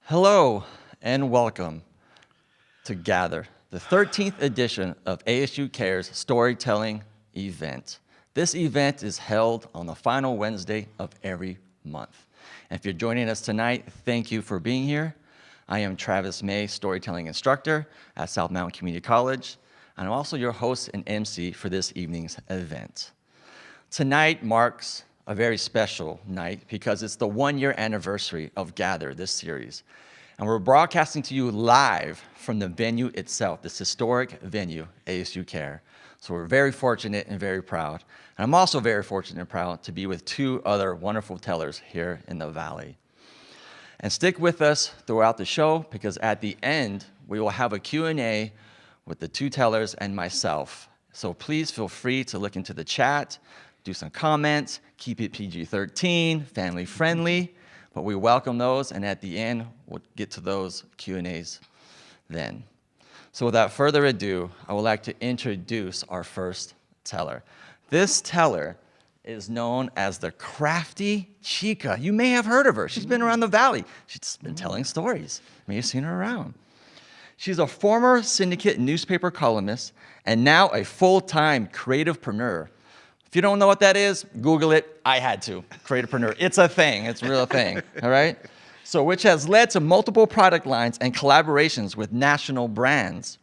Hello and welcome to Gather, the 13th edition of ASU Cares Storytelling event. This event is held on the final Wednesday of every month. And if you're joining us tonight, thank you for being here. I am Travis May, storytelling instructor at South Mountain Community College, and I'm also your host and MC for this evening's event. Tonight marks a very special night because it's the 1-year anniversary of Gather, this series. And we're broadcasting to you live from the venue itself, this historic venue, ASU Care. So we're very fortunate and very proud. And I'm also very fortunate and proud to be with 2 other wonderful tellers here in the Valley. And stick with us throughout the show because at the end, we will have a Q&A with the 2 tellers and myself. So please feel free to look into the chat, do some comments, keep it PG-13, family friendly, but we welcome those, and at the end, we'll get to those Q&As then. So without further ado, I would like to introduce our first teller. This teller is known as the Crafty Chica. You may have heard of her. She's been around the Valley. She's been telling stories. You may have seen her around. She's a former syndicate newspaper columnist and now a full-time creativepreneur. If you don't know what that is, Google it. I had to. Creativepreneur. It's a thing. It's a real thing. All right? So, which has led to multiple product lines and collaborations with national brands.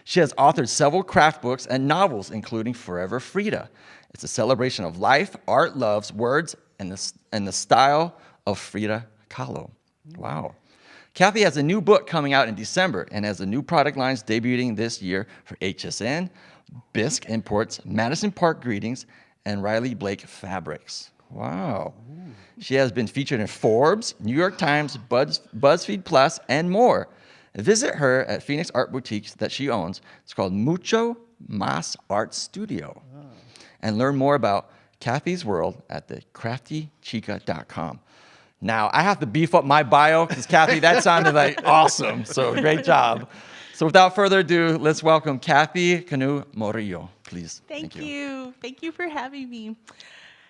She has authored several craft books and novels, including Forever Frida. It's a celebration of life, art, loves, words, and the style of Frida Kahlo. Wow. Kathy has a new book coming out in December and has a new product lines debuting this year for HSN, Bisque Imports, Madison Park Greetings, and Riley Blake Fabrics. Wow. Ooh. She has been featured in Forbes, New York Times, BuzzFeed Plus, and more. Visit her at Phoenix Art Boutique that she owns. It's called Mucho Mas Art Studio. Oh. And learn more about Kathy's world at the craftychica.com. Now, I have to beef up my bio because, Kathy, that sounded like awesome. So great job. So without further ado, let's welcome Kathy Cano-Murillo, please. Thank you. Thank you for having me.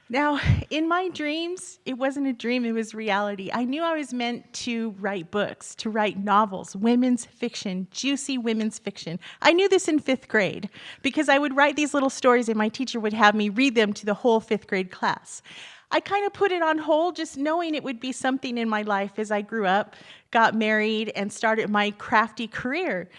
Now, in my dreams, it wasn't a dream, it was reality. I knew I was meant to write books, to write novels, women's fiction, juicy women's fiction. I knew this in 5th grade because I would write these little stories and my teacher would have me read them to the whole 5th grade class. I kind of put it on hold, just knowing it would be something in my life as I grew up, got married, and started my crafty career.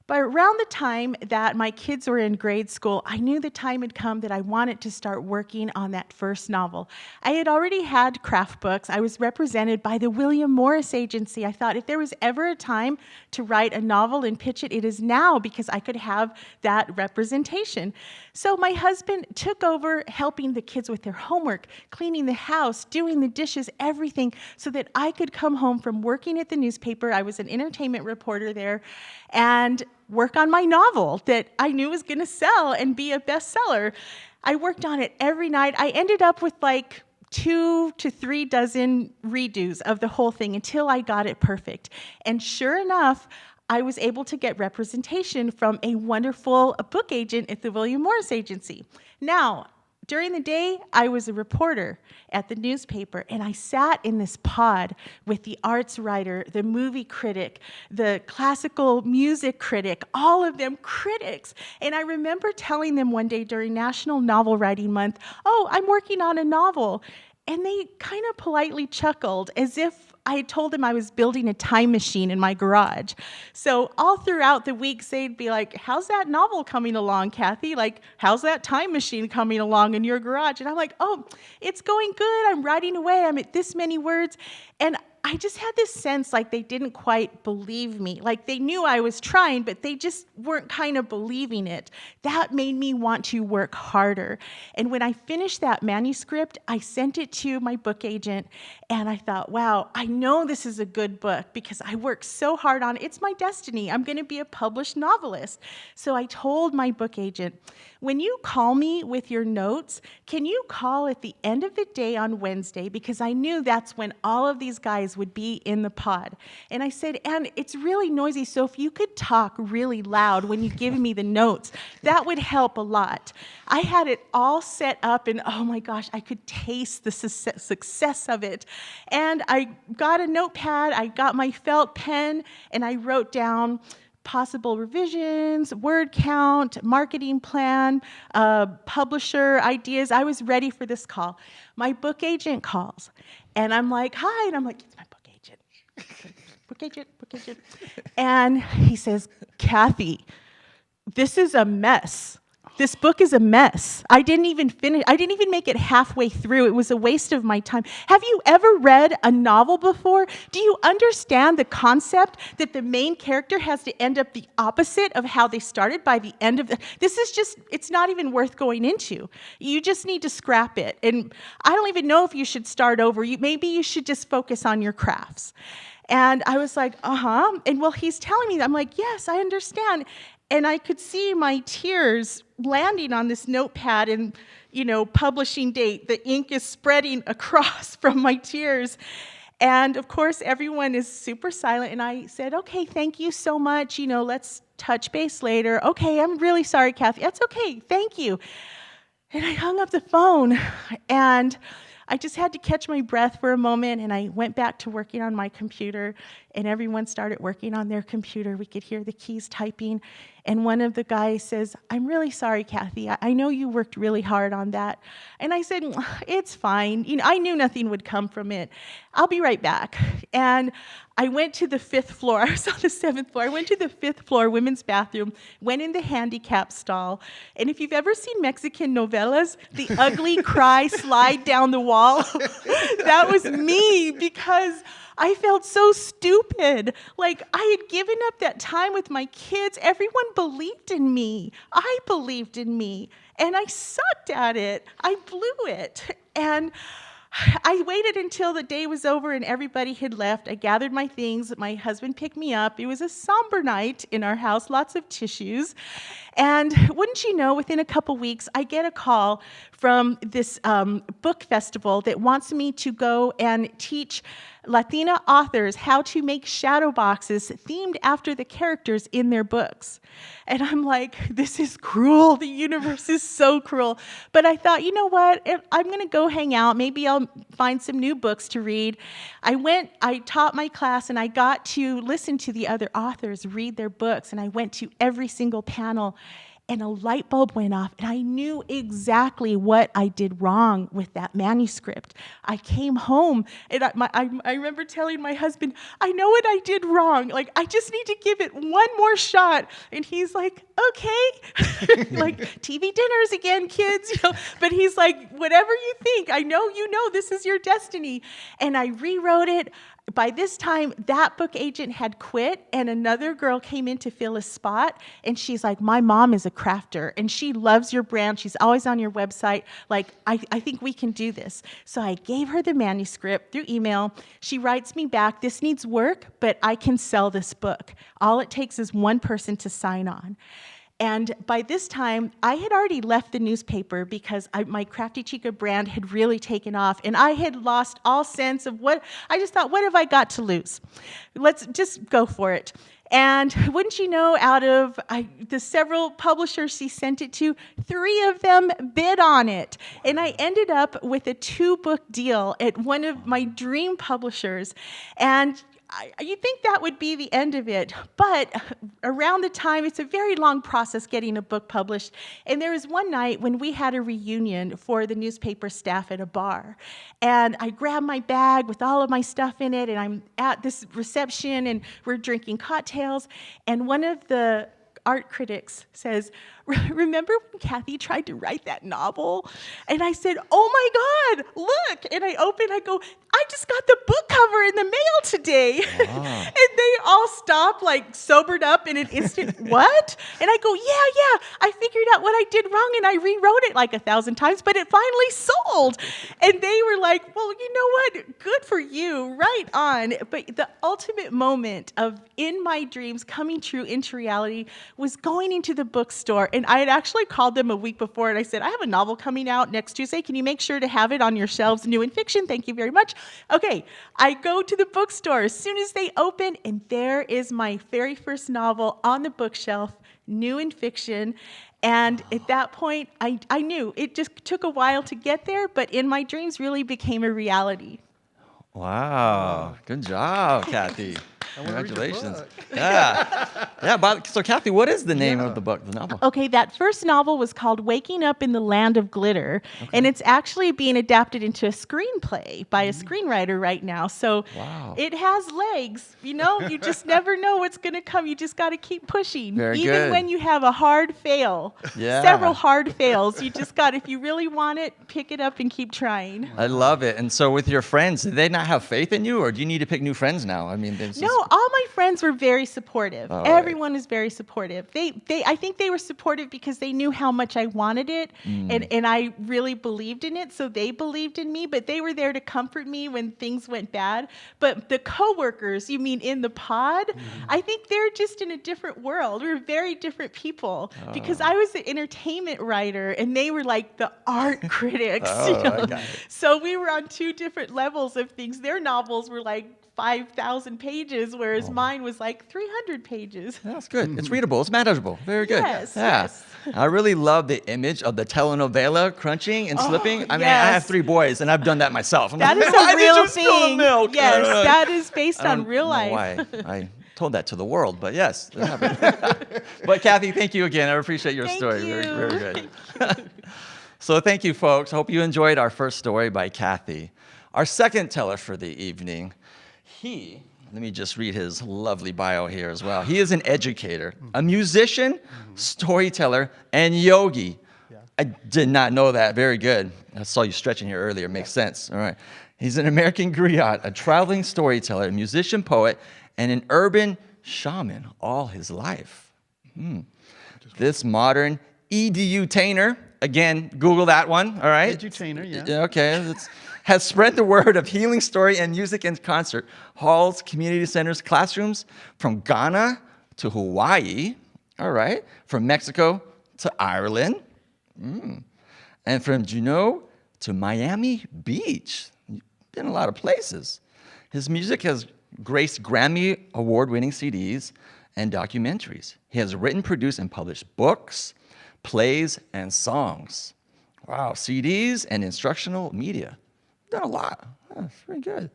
But around the time that my kids were in grade school, I knew the time had come that I wanted to start working on that first novel. I had already had craft books. I was represented by the William Morris Agency. I thought if there was ever a time to write a novel and pitch it, it is now because I could have that representation. So my husband took over helping the kids with their homework, cleaning the house, doing the dishes, everything, so that I could come home from working at the newspaper. I was an entertainment reporter there, and work on my novel that I knew was going to sell and be a bestseller. I worked on it every night. I ended up with like 2 to 3 dozen redos of the whole thing until I got it perfect. And sure enough, I was able to get representation from a wonderful book agent at the William Morris Agency. Now, during the day, I was a reporter at the newspaper, and I sat in this pod with the arts writer, the movie critic, the classical music critic, all of them critics. And I remember telling them one day during National Novel Writing Month, "Oh, I'm working on a novel." And they kind of politely chuckled as if I had told them I was building a time machine in my garage. So all throughout the weeks, they'd be like, "How's that novel coming along, Kathy? Like, how's that time machine coming along in your garage?" And I'm like, "Oh, it's going good. I'm writing away. I'm at this many words." And I just had this sense like they didn't quite believe me. Like they knew I was trying, but they just weren't kind of believing it. That made me want to work harder. And when I finished that manuscript, I sent it to my book agent, and I thought, wow, I know this is a good book because I worked so hard on it. It's my destiny. I'm going to be a published novelist. So I told my book agent, when you call me with your notes, can you call at the end of the day on Wednesday? Because I knew that's when all of these guys guys would be in the pod. And I said, and it's really noisy, so if you could talk really loud when you give me the notes, that would help a lot. I had it all set up, and oh my gosh, I could taste the success of it. And I got a notepad, I got my felt pen, and I wrote down possible revisions, word count, marketing plan, publisher ideas. I was ready for this call. My book agent calls, and I'm like, hi, and I'm like, it's my book agent. book agent. And he says, Kathy, this is a mess. This book is a mess. I didn't even finish. I didn't even make it halfway through. It was a waste of my time. Have you ever read a novel before? Do you understand the concept that the main character has to end up the opposite of how they started by the end of the... This is just, it's not even worth going into. You just need to scrap it. And I don't even know if you should start over. Maybe you should just focus on your crafts. And I was like, And well, he's telling me that. I'm like, yes, I understand. And I could see my tears landing on this notepad and, publishing date. The ink is spreading across from my tears. And of course, everyone is super silent. And I said, okay, thank you so much. Let's touch base later. Okay, I'm really sorry, Kathy. That's okay, thank you. And I hung up the phone. And I just had to catch my breath for a moment, and I went back to working on my computer, and everyone started working on their computer. We could hear the keys typing, and one of the guys says, I'm really sorry, Kathy. I know you worked really hard on that. And I said, it's fine. I knew nothing would come from it. I'll be right back. And I went to the 5th floor. I was on the 7th floor. I went to the 5th floor women's bathroom, went in the handicap stall. And if you've ever seen Mexican novellas, the ugly cry slide down the wall, that was me, because I felt so stupid. Like, I had given up that time with my kids. Everyone believed in me. I believed in me. And I sucked at it. I blew it. And I waited until the day was over and everybody had left. I gathered my things. My husband picked me up. It was a somber night in our house, lots of tissues. And wouldn't you know, within a couple weeks, I get a call from this book festival that wants me to go and teach Latina authors how to make shadow boxes themed after the characters in their books. And I'm like, this is cruel. The universe is so cruel. But I thought, you know what? I'm going to go hang out. Maybe I'll find some new books to read. I taught my class, and I got to listen to the other authors read their books, and I went to every single panel. And a light bulb went off, and I knew exactly what I did wrong with that manuscript. I came home, and I remember telling my husband, I know what I did wrong. Like, I just need to give it one more shot. And he's like, okay. Like, TV dinners again, kids. But he's like, whatever you think, I know you know this is your destiny. And I rewrote it. By this time, that book agent had quit, and another girl came in to fill a spot, and she's like, my mom is a crafter, and she loves your brand. She's always on your website. Like, I think we can do this. So I gave her the manuscript through email. She writes me back, this needs work, but I can sell this book. All it takes is one person to sign on. And by this time, I had already left the newspaper because my Crafty Chica brand had really taken off, and I had lost all sense of I just thought, what have I got to lose? Let's just go for it. And wouldn't you know, out of the several publishers she sent it to, 3 of them bid on it. And I ended up with a 2-book deal at one of my dream publishers. And you'd think that would be the end of it, but around the time, it's a very long process getting a book published, and there was one night when we had a reunion for the newspaper staff at a bar, and I grabbed my bag with all of my stuff in it, and I'm at this reception, and we're drinking cocktails, and one of the art critics says, remember when Kathy tried to write that novel? And I said, oh my God, look. And I go, I just got the book cover in the mail today. Wow. And they all stop, like sobered up in an instant. What? And I go, yeah, I figured out what I did wrong, and I rewrote it like 1,000 times, but it finally sold. And they were like, well, you know what? Good for you, right on. But the ultimate moment of in my dreams coming true into reality was going into the bookstore And I had actually called them a week before, and I said, I have a novel coming out next Tuesday. Can you make sure to have it on your shelves, new in fiction? Thank you very much. Okay, I go to the bookstore as soon as they open, and there is my very first novel on the bookshelf, new in fiction. And at that point, I knew it just took a while to get there, but in my dreams really became a reality. Wow. Good job, Kathy. I wanna read the Congratulations. book. Yeah. So, Kathy, what is the name of the book, the novel? Okay, that first novel was called Waking Up in the Land of Glitter, and it's actually being adapted into a screenplay by a screenwriter right now. So Wow. it has legs. You just never know what's going to come. You just got to keep pushing. Very Even good. when you have a hard fail, Yeah. several hard fails, you just got, if you really want it, pick it up and keep trying. I love it. And so, with your friends, did they not have faith in you, or do you need to pick new friends now? I mean, No, all my friends were very supportive. right. Everyone is very supportive. I think they were supportive because they knew how much I wanted it, and I really believed in it, so they believed in me, but they were there to comfort me when things went bad. But the coworkers, you mean in the pod, I think they're just in a different world. We're very different people because I was the entertainment writer, and they were like the art critics. I got it. So we were on two different levels of things. Their novels were like 5,000 pages, whereas mine was like 300 pages. That's good. It's readable. It's manageable. Very good. Yes, Yeah. yes. I really love the image of the telenovela crunching and slipping. I mean, I have yes. 3 boys, and I've done that myself. I'm That like, is "Why a did real you spill the thing. milk?" Yes, that is based I don't on real know life. why I told that to the world, but yes, it happened. But Kathy, thank you again. I appreciate your Thank story. you. Very, very good. So thank you, folks. Hope you enjoyed our first story by Kathy. Our second teller for the evening, let me just read his lovely bio here as well. He is an educator, a musician, storyteller, and yogi. I did not know that. Very good. I saw you stretching here earlier. Makes sense. All right. He's an American griot, a traveling storyteller, a musician, poet, and an urban shaman all his life. This modern edutainer, again, Google that one, all right? Edutainer, yeah. Okay. Has spread the word of healing story and music and concert halls, community centers, classrooms from Ghana to Hawaii, all right, from Mexico to Ireland, and from Juneau to Miami Beach. Been a lot of places. His music has graced Grammy award-winning CDs and documentaries. He has written, produced, and published books, plays, and songs. Wow, CDs and instructional media. Done a lot. That's pretty good.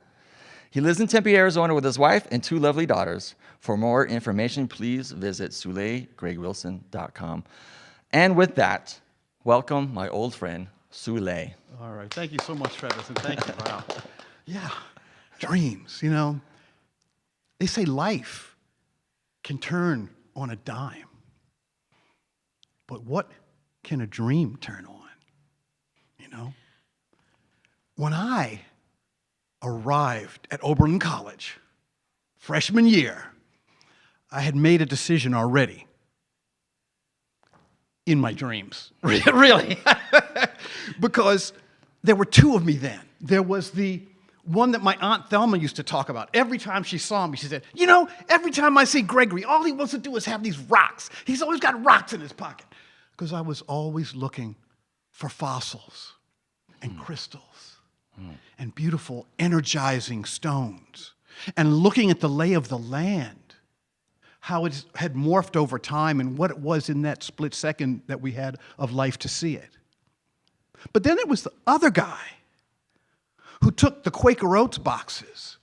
He lives in Tempe, Arizona with his wife and 2 lovely daughters. For more information, please visit SuléGregWilson.com. And with that, welcome my old friend, Sulé. All right. Thank you so much, Travis, and thank you. Wow. Yeah. Dreams, they say life can turn on a dime. But what can a dream turn on? When I arrived at Oberlin College, freshman year, I had made a decision already in my dreams. Really. Because there were 2 of me then. There was the one that my Aunt Thelma used to talk about. Every time she saw me, she said, every time I see Gregory, all he wants to do is have these rocks. He's always got rocks in his pocket. Because I was always looking for fossils and crystals and beautiful, energizing stones, and looking at the lay of the land, how it had morphed over time and what it was in that split second that we had of life to see it. But then there was the other guy who took the Quaker Oats boxes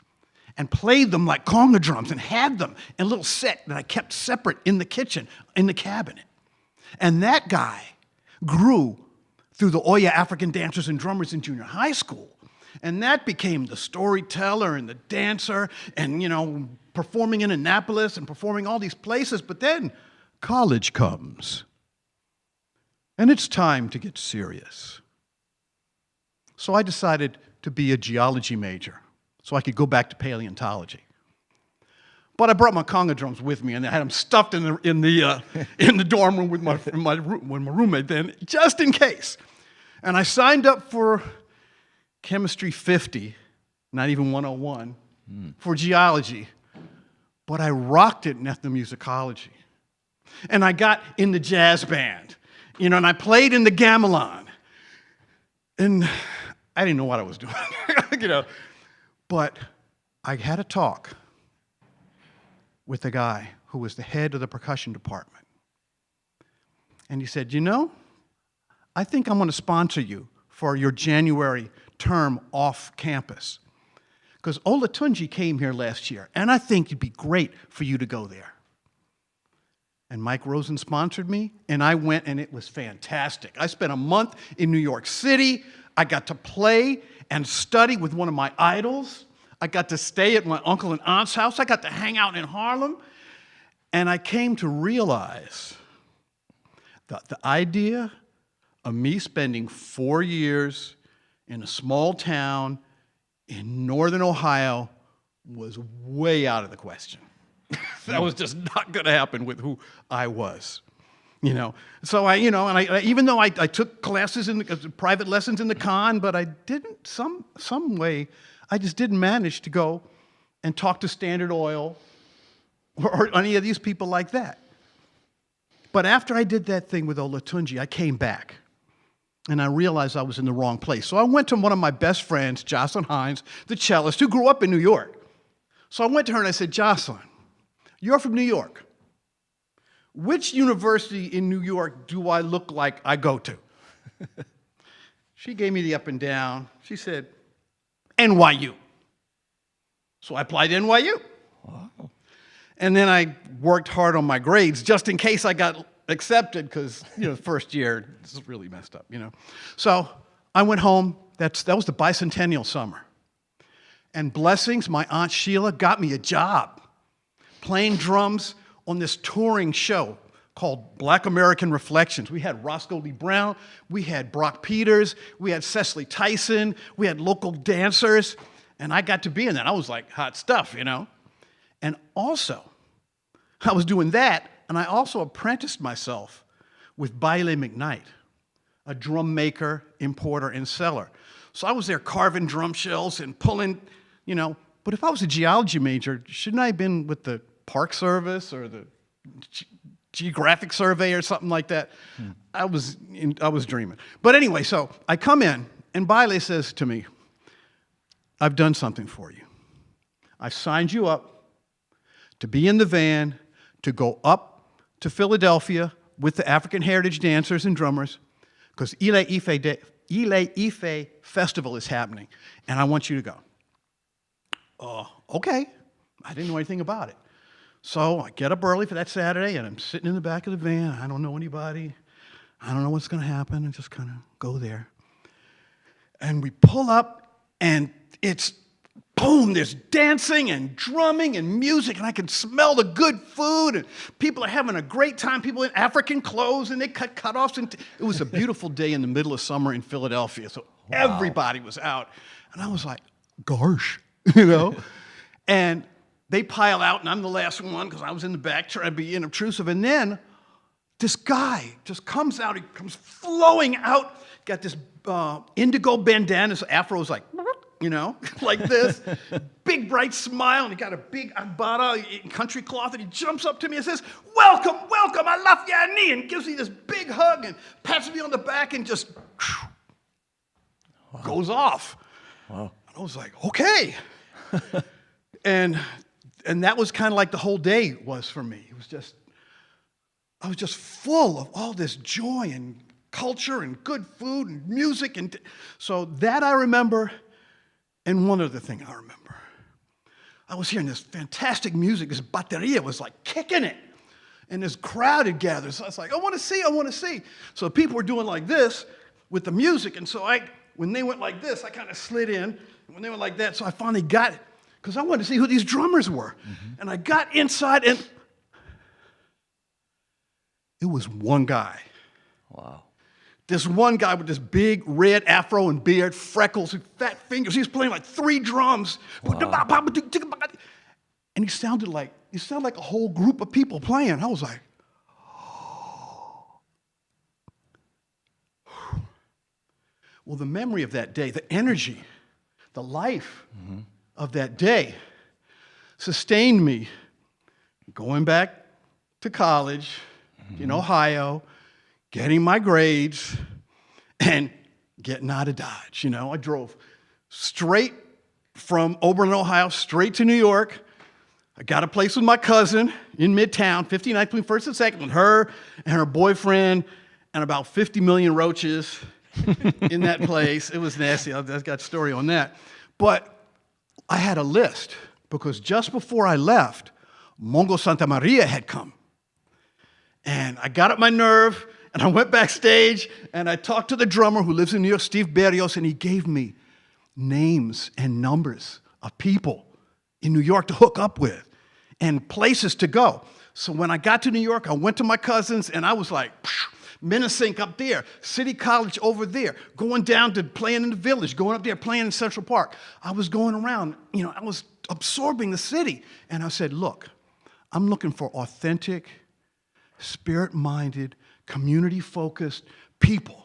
and played them like conga drums and had them in a little set that I kept separate in the kitchen, in the cabinet. And that guy grew through the Oya African dancers and drummers in junior high school. And that became the storyteller and the dancer and, performing in Annapolis and performing all these places. But then college comes. And it's time to get serious. So I decided to be a geology major so I could go back to paleontology. But I brought my conga drums with me, and I had them stuffed in the dorm room with my roommate then, just in case. And I signed up for Chemistry 50, not even 101, for geology. But I rocked it in ethnomusicology. And I got in the jazz band, and I played in the gamelan. And I didn't know what I was doing, But I had a talk with the guy who was the head of the percussion department. And he said, I think I'm going to sponsor you for your January term off campus. Because Olatunji came here last year, and I think it'd be great for you to go there. And Mike Rosen sponsored me, and I went, and it was fantastic. I spent a month in New York City. I got to play and study with one of my idols. I got to stay at my uncle and aunt's house. I got to hang out in Harlem. And I came to realize that the idea of me spending 4 years in a small town in northern Ohio was way out of the question. That was just not going to happen with who I was. So I even though I took classes private lessons in the con, but I didn't, some way, I just didn't manage to go and talk to Standard Oil or any of these people like that. But after I did that thing with Olatunji, I came back. And I realized I was in the wrong place. So I went to one of my best friends, Jocelyn Hines, the cellist, who grew up in New York. So I went to her and I said, Jocelyn, you're from New York. Which university in New York do I look like I go to? She gave me the up and down. She said, NYU. So I applied to NYU. Wow. And then I worked hard on my grades just in case I got accepted, because the first year this is really messed up, So I went home. That was the bicentennial summer, and blessings, my Aunt Sheila got me a job playing drums on this touring show called Black American Reflections. We had Roscoe Lee Brown, we had Brock Peters, we had Cecily Tyson, we had local dancers, and I got to be in that. I was like hot stuff, And also, I was doing that. And I also apprenticed myself with Baile McKnight, a drum maker, importer, and seller. So I was there carving drum shells and pulling, But if I was a geology major, shouldn't I have been with the Park Service or the Geographic Survey or something like that? I was dreaming. But anyway, so I come in, and Baile says to me, I've done something for you. I signed you up to be in the van to go up to Philadelphia with the African Heritage dancers and drummers, because Ile Ife Festival is happening, and I want you to go. Okay. I didn't know anything about it. So I get up early for that Saturday, and I'm sitting in the back of the van. I don't know anybody. I don't know what's going to happen. I just kind of go there. And we pull up, and it's boom, there's dancing and drumming and music, and I can smell the good food, and people are having a great time, people in African clothes, and they cut cutoffs. It was a beautiful day in the middle of summer in Philadelphia, so everybody was out. And I was like, gosh, And they pile out, and I'm the last one because I was in the back trying to be inobtrusive. And then this guy just comes out, he comes flowing out, got this indigo bandana, his afro is like, like this, big bright smile, and he got a big agbada country cloth, and he jumps up to me and says, welcome, I love you, and gives me this big hug and pats me on the back and just goes off. Wow. And I was like, okay. and that was kind of like the whole day was for me. I was just full of all this joy and culture and good food and music. And so that I remember. And one other thing I remember, I was hearing this fantastic music. This bateria was like kicking it. And this crowd had gathered. So I was like, I want to see. So people were doing like this with the music. And so when they went like this, I kind of slid in. And when they went like that, so I finally got it. Because I wanted to see who these drummers were. Mm-hmm. And I got inside, and it was one guy. Wow. This one guy with this big red afro and beard, freckles, and fat fingers. He was playing like 3 drums. Wow. And he sounded like a whole group of people playing. I was like, oh. Well, the memory of that day, the energy, the life of that day sustained me going back to college in Ohio, getting my grades, and getting out of Dodge. I drove straight from Oberlin, Ohio, straight to New York. I got a place with my cousin in Midtown, 59th between 1st and 2nd, with her and her boyfriend and about 50 million roaches in that place. It was nasty. I've got a story on that. But I had a list because just before I left, Mongo Santa Maria had come. And I got up my nerve, and I went backstage, and I talked to the drummer who lives in New York, Steve Berrios, and he gave me names and numbers of people in New York to hook up with and places to go. So when I got to New York, I went to my cousins, and I was like, Minnesink up there, City College over there, going down to playing in the Village, going up there, playing in Central Park. I was going around, I was absorbing the city. And I said, look, I'm looking for authentic, spirit-minded, community-focused people.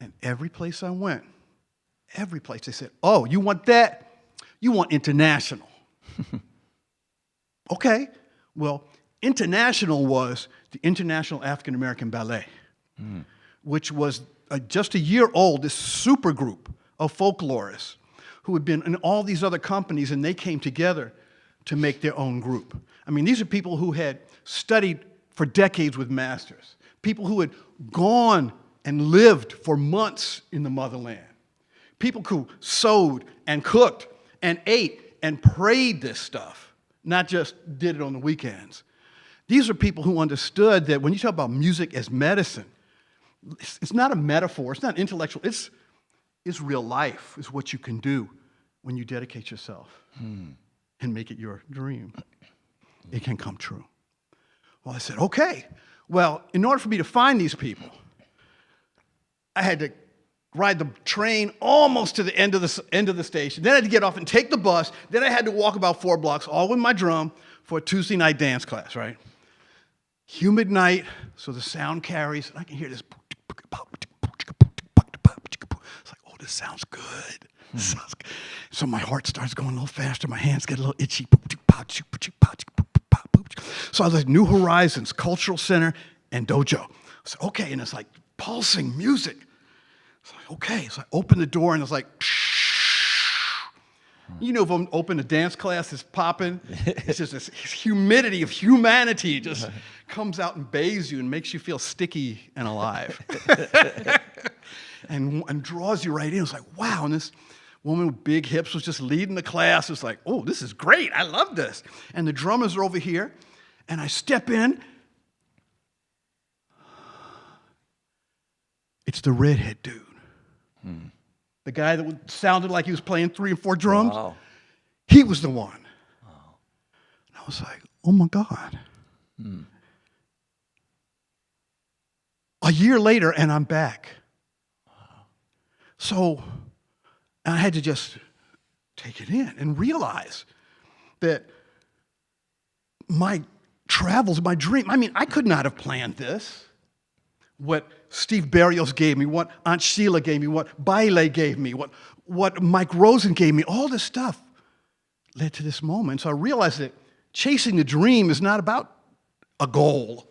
And every place I went, every place, they said, oh, you want that? You want international. Okay, well, international was the International African American Ballet, which was just a year old, this super group of folklorists who had been in all these other companies, and they came together to make their own group. I mean, these are people who had studied for decades with masters, people who had gone and lived for months in the motherland, people who sewed and cooked and ate and prayed this stuff, not just did it on the weekends. These are people who understood that when you talk about music as medicine, it's not a metaphor, it's not intellectual, it's real life. It's what you can do when you dedicate yourself and make it your dream. It can come true. Well, I said, okay. Well, in order for me to find these people, I had to ride the train almost to the end of the station. Then I had to get off and take the bus. Then I had to walk about 4 blocks, all with my drum, for a Tuesday night dance class, right? Humid night, so the sound carries, and I can hear this. It's like, oh, this sounds good. So my heart starts going a little faster. My hands get a little itchy. So I was like, New Horizons, Cultural Center, and Dojo. I said, okay, and it's like pulsing music. It's like, okay. So I opened the door, and it's like, if I'm open a dance class, it's popping. It's just this humidity of humanity just comes out and bathes you and makes you feel sticky and alive. and draws you right in. It's like, wow. And this woman with big hips was just leading the class. It's like, oh, this is great. I love this. And the drummers are over here. And I step in. It's the redhead dude. The guy that sounded like he was playing 3 or 4 drums. Wow. He was the one. Wow. And I was like, oh my God. A year later, and I'm back. Wow. So I had to just take it in and realize that my travels, my dream, I could not have planned this. What Steve Berrios gave me, what Aunt Sheila gave me, what Baile gave me, what Mike Rosen gave me, all this stuff led to this moment. So I realized that chasing the dream is not about a goal.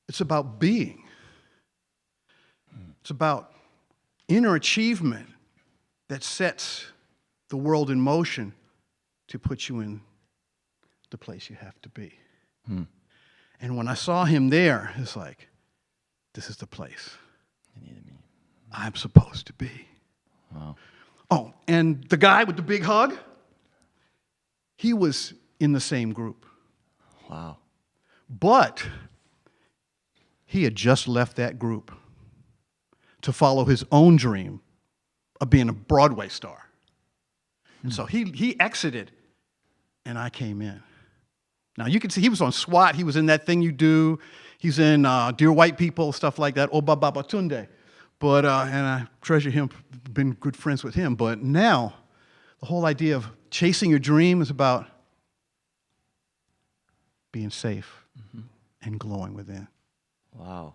It's about being. It's about inner achievement that sets the world in motion to put you in the place you have to be. And when I saw him there, it's like, this is the place I'm supposed to be. Wow. Oh, and the guy with the big hug, he was in the same group. Wow. But he had just left that group to follow his own dream of being a Broadway star. And so he exited, and I came in. Now, you can see he was on SWAT. He was in That Thing You Do. He's in Dear White People, stuff like that. Oba Baba Tunde. But, and I treasure him, been good friends with him. But now, the whole idea of chasing your dream is about being safe and glowing within. Wow.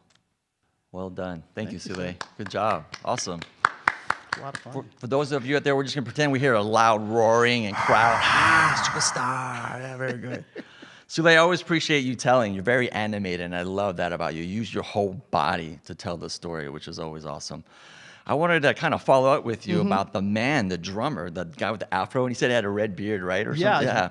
Well done. Thank you, Sulé. Good job. Awesome. A lot of fun. For those of you out there, we're just going to pretend we hear a loud roaring and crowd. Superstar. Yeah, very good. Sulé, I always appreciate you telling. You're very animated, and I love that about you. You use your whole body to tell the story, which is always awesome. I wanted to kind of follow up with you about the man, the drummer, the guy with the afro, and he said he had a red beard, right? Or Yeah. something? Yeah.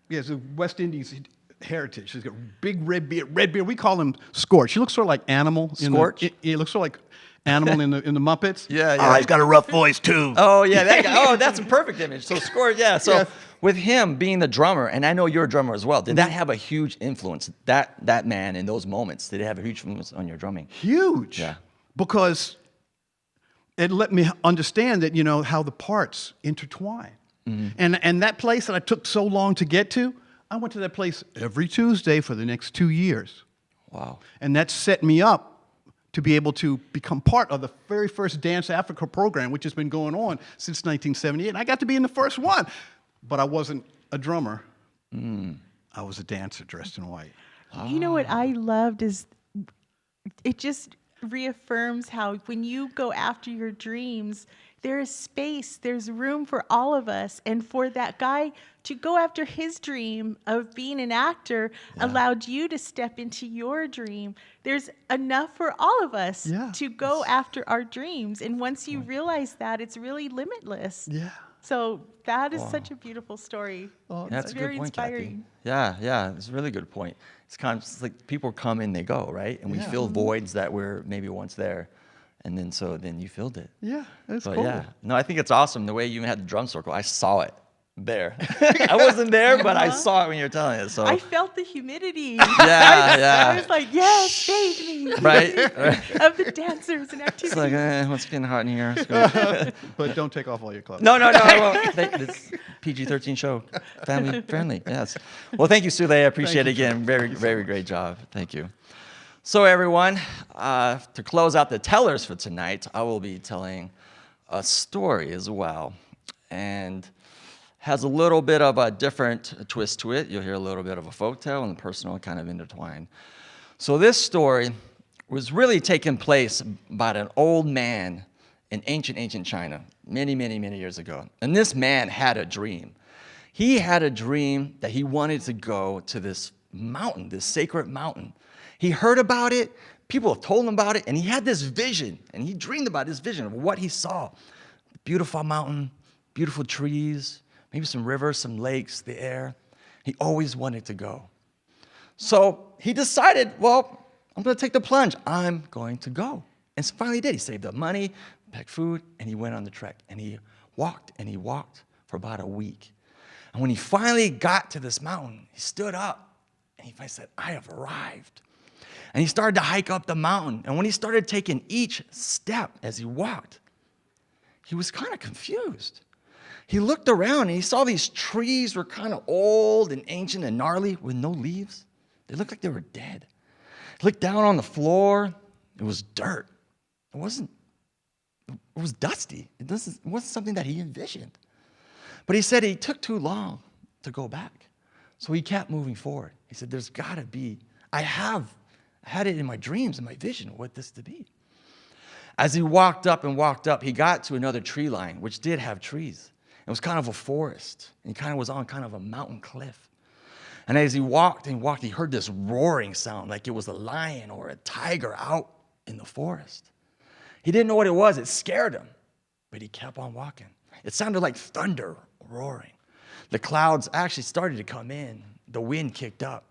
Yeah, it's a West Indies heritage. He's got big red beard. Red beard. We call him Scorch. He looks sort of like Animal. Scorch? He looks sort of like Animal in the Muppets. Yeah, Oh, he's got a rough voice too. Oh, yeah, that guy. Oh, that's a perfect image. So Score, yeah. So Yes. with him being the drummer, and I know you're a drummer as well, did that have a huge influence? That man in those moments, did it have a huge influence on your drumming? Huge. Yeah. Because it let me understand that, how the parts intertwine. And that place that I took so long to get to, I went to that place every Tuesday for the next 2 years. Wow. And that set me up to be able to become part of the very first Dance Africa program, which has been going on since 1978. And I got to be in the first one, but I wasn't a drummer. I was a dancer dressed in white. You know what I loved is it just reaffirms how when you go after your dreams, there is space, there's room for all of us. And for that guy to go after his dream of being an actor allowed you to step into your dream. There's enough for all of us to go after our dreams. And once you realize that, it's really limitless. Yeah. So that is such a beautiful story. That's a very good point, inspiring. Kathy. Yeah, it's a really good point. It's kind of it's like people come and they go, right? And we fill voids that were maybe once there. And then you filled it. Yeah, that's But cool. yeah, no, I think it's awesome the way you even had the drum circle. I saw it there. I wasn't there, but I saw it when you were telling it. So I felt the humidity. yeah, I was like, yes, save me. right. Of the dancers and activities. It's like, it's getting hot in here. Let's go. But don't take off all your clothes. No, I won't. It's PG-13 show, family friendly. Yes. Well, thank you, Sulé. I appreciate it again. Very great job. Thank you. So everyone, to close out the tellers for tonight, I will be telling a story as well, and has a little bit of a different twist to it. You'll hear a little bit of a folktale and personal kind of intertwined. So this story was really taking place about an old man in ancient China, many years ago. And this man had a dream. He had a dream that he wanted to go to this mountain, this sacred mountain. He heard about it, people have told him about it, and he had this vision, and he dreamed about this vision of what he saw. Beautiful mountain, beautiful trees, maybe some rivers, some lakes, the air. He always wanted to go. So he decided, well, I'm going to take the plunge. I'm going to go. And so finally he did. He saved up money, packed food, and he went on the trek. And he walked for about a week. And when he finally got to this mountain, he stood up, and he finally said, I have arrived. And he started to hike up the mountain. And when he started taking each step as he walked, he was kind of confused. He looked around and he saw these trees were kind of old and ancient and gnarly with no leaves. They looked like they were dead. He looked down on the floor. It was dirt. It was dusty. It wasn't something that he envisioned. But he said he took too long to go back. So he kept moving forward. He said, there's got to be, I had it in my dreams and my vision what this to be. As he walked up, he got to another tree line, which did have trees. It was kind of a forest. And he kind of was on kind of a mountain cliff. And as he walked, he heard this roaring sound like it was a lion or a tiger out in the forest. He didn't know what it was. It scared him. But he kept on walking. It sounded like thunder roaring. The clouds actually started to come in. The wind kicked up.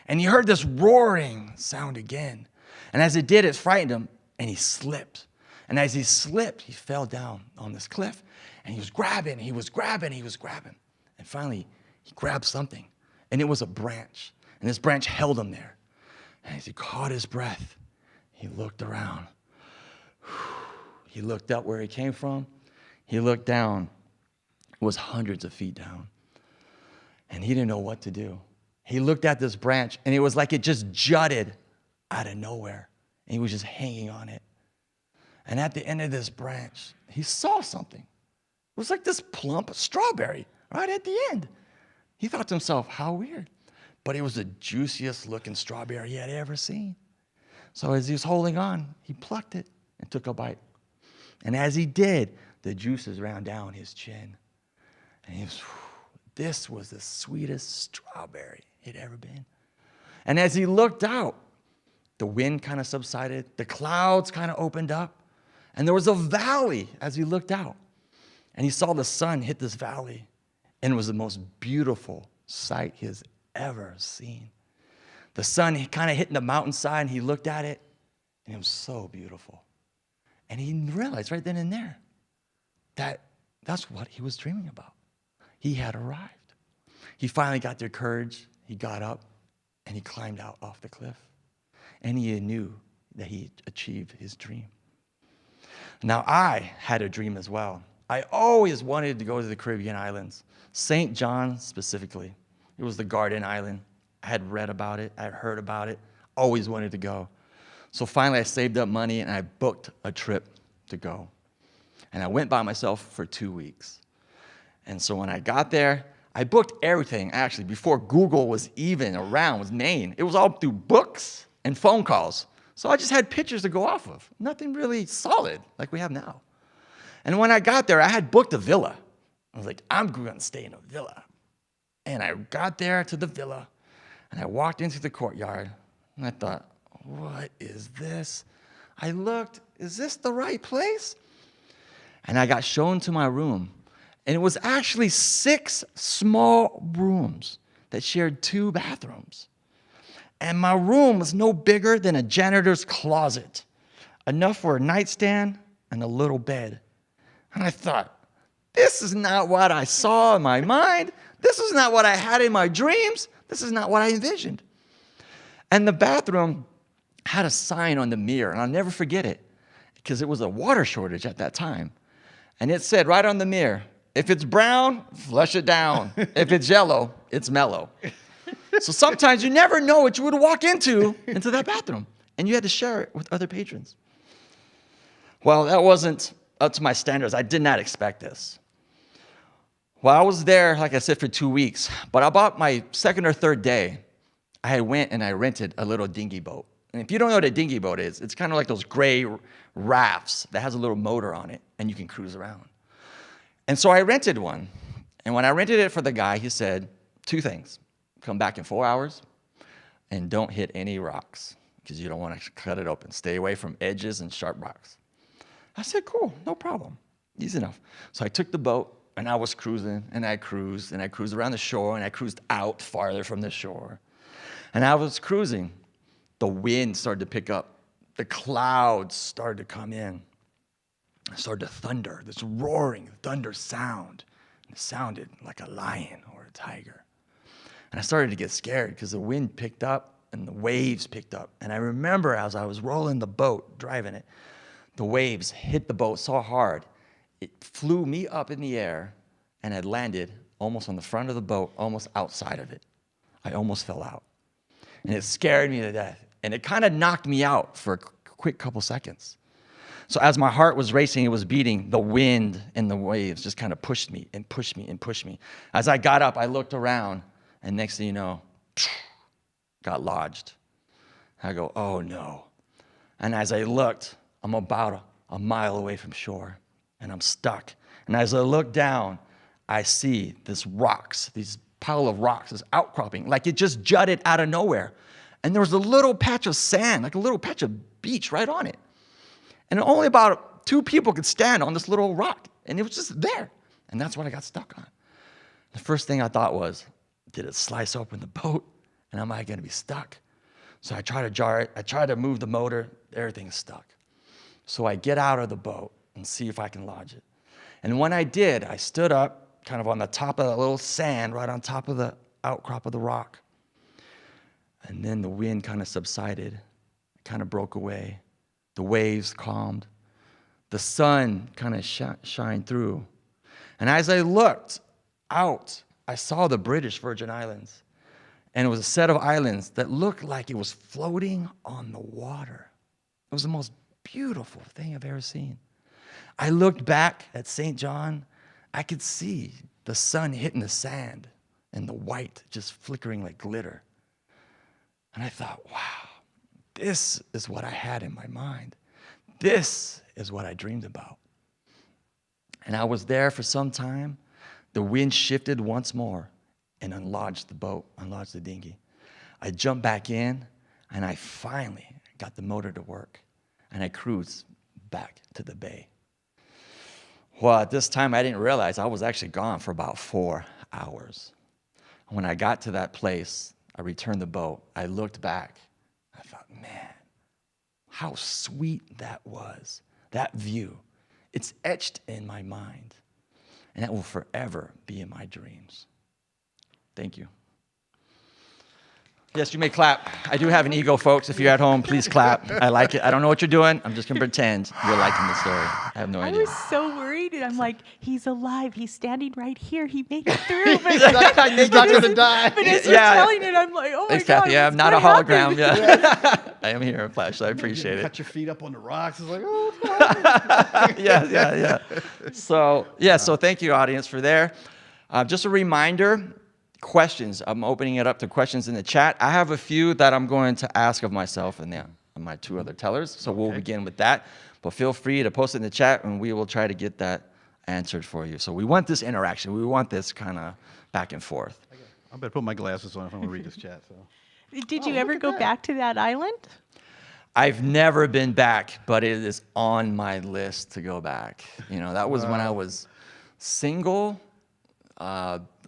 And he heard this roaring sound again. And as it did, it frightened him, and he slipped. And as he slipped, he fell down on this cliff. And he was grabbing. And finally, he grabbed something. And it was a branch. And this branch held him there. And as he caught his breath, he looked around. He looked up where he came from. He looked down. It was hundreds of feet down. And he didn't know what to do. He looked at this branch, and it was like it just jutted out of nowhere. And he was just hanging on it. And at the end of this branch, he saw something. It was like this plump strawberry right at the end. He thought to himself, how weird. But it was the juiciest looking strawberry he had ever seen. So as he was holding on, he plucked it and took a bite. And as he did, the juices ran down his chin. And this was the sweetest strawberry he'd ever been. And as he looked out, the wind kind of subsided, the clouds kind of opened up, and there was a valley as he looked out. And he saw the sun hit this valley, and it was the most beautiful sight he has ever seen. The sun kind of hitting the mountainside, and he looked at it, and it was so beautiful. And he realized right then and there that that's what he was dreaming about. He had arrived. He finally got the courage. He got up, and he climbed out off the cliff. And he knew that he achieved his dream. Now, I had a dream as well. I always wanted to go to the Caribbean islands, St. John specifically. It was the Garden Island. I had read about it. I had heard about it. Always wanted to go. So finally, I saved up money, and I booked a trip to go. And I went by myself for 2 weeks. And so when I got there, I booked everything, actually, before Google was even around, was named. It was all through books and phone calls. So I just had pictures to go off of. Nothing really solid like we have now. And when I got there, I had booked a villa. I was like, I'm going to stay in a villa. And I got there to the villa, and I walked into the courtyard, and I thought, what is this? I looked, is this the right place? And I got shown to my room, and it was actually 6 small rooms that shared 2 bathrooms. And my room was no bigger than a janitor's closet, enough for a nightstand and a little bed. And I thought, this is not what I saw in my mind. This is not what I had in my dreams. This is not what I envisioned. And the bathroom had a sign on the mirror, and I'll never forget it, because it was a water shortage at that time. And it said right on the mirror, if it's brown, flush it down. If it's yellow, it's mellow. So sometimes you never know what you would walk into that bathroom, and you had to share it with other patrons. Well, that wasn't up to my standards. I did not expect this. Well, I was there, like I said, for 2 weeks, but about my second or third day, I went and I rented a little dinghy boat. And if you don't know what a dinghy boat is, it's kind of like those gray rafts that has a little motor on it, and you can cruise around. And so I rented one. And when I rented it for the guy, he said 2 things. Come back in 4 hours, and don't hit any rocks, because you don't want to cut it open. Stay away from edges and sharp rocks. I said, cool, no problem. Easy enough. So I took the boat, and I was cruising, and I cruised around the shore, and I cruised out farther from the shore. And I was cruising. The wind started to pick up. The clouds started to come in. It started to thunder, this roaring thunder sound. It sounded like a lion or a tiger. And I started to get scared because the wind picked up and the waves picked up. And I remember as I was rolling the boat, driving it, the waves hit the boat so hard, it flew me up in the air and had landed almost on the front of the boat, almost outside of it. I almost fell out. And it scared me to death. And it kind of knocked me out for a quick couple seconds. So as my heart was racing, it was beating, the wind and the waves just kind of pushed me and pushed me and pushed me. As I got up, I looked around, and next thing you know, got lodged. I go, oh no. And as I looked, I'm about a mile away from shore, and I'm stuck. And as I look down, I see these pile of rocks, this outcropping, like it just jutted out of nowhere. And there was a little patch of sand, like a little patch of beach right on it. And only about 2 people could stand on this little rock. And it was just there. And that's what I got stuck on. The first thing I thought was, did it slice open the boat? And am I going to be stuck? So I try to jar it. I try to move the motor. Everything's stuck. So I get out of the boat and see if I can lodge it. And when I did, I stood up kind of on the top of the little sand, right on top of the outcrop of the rock. And then the wind kind of subsided. It kind of broke away. The waves calmed. The sun kind of shined through. And as I looked out, I saw the British Virgin Islands. And it was a set of islands that looked like it was floating on the water. It was the most beautiful thing I've ever seen. I looked back at St. John. I could see the sun hitting the sand and the white just flickering like glitter. And I thought, wow, this is what I had in my mind. This is what I dreamed about. And I was there for some time. The wind shifted once more, and unlodged the boat, unlodged the dinghy. I jumped back in, and I finally got the motor to work, and I cruised back to the bay. Well, at this time, I didn't realize I was actually gone for about 4 hours. When I got to that place, I returned the boat. I looked back. I thought, man, how sweet that was, that view. It's etched in my mind, and that will forever be in my dreams. Thank you. Yes, you may clap. I do have an ego, folks. If you're at home, please clap. I like it. I don't know what you're doing. I'm just going to pretend you're liking the story. I have no idea. I was so worried, and I'm like, he's alive. He's standing right here. He made it through. But, He's not going to die. but as you're telling it, I'm like, oh Thanks, my God. Kathy. Yeah, I'm not a hologram. Yeah. I am here in flash. I appreciate it. Cut your feet up on the rocks. It's like, oh, Yeah. So thank you, audience, for there. Just a reminder, questions. I'm opening it up to questions in the chat. I have a few that I'm going to ask of myself and my two other tellers. So we'll begin with that. But feel free to post it in the chat, and we will try to get that answered for you. So we want this interaction. We want this kind of back and forth. I better put my glasses on if I'm going to read this chat. So. Did you ever go back to that island? I've never been back, but it is on my list to go back. You know, that was when I was single,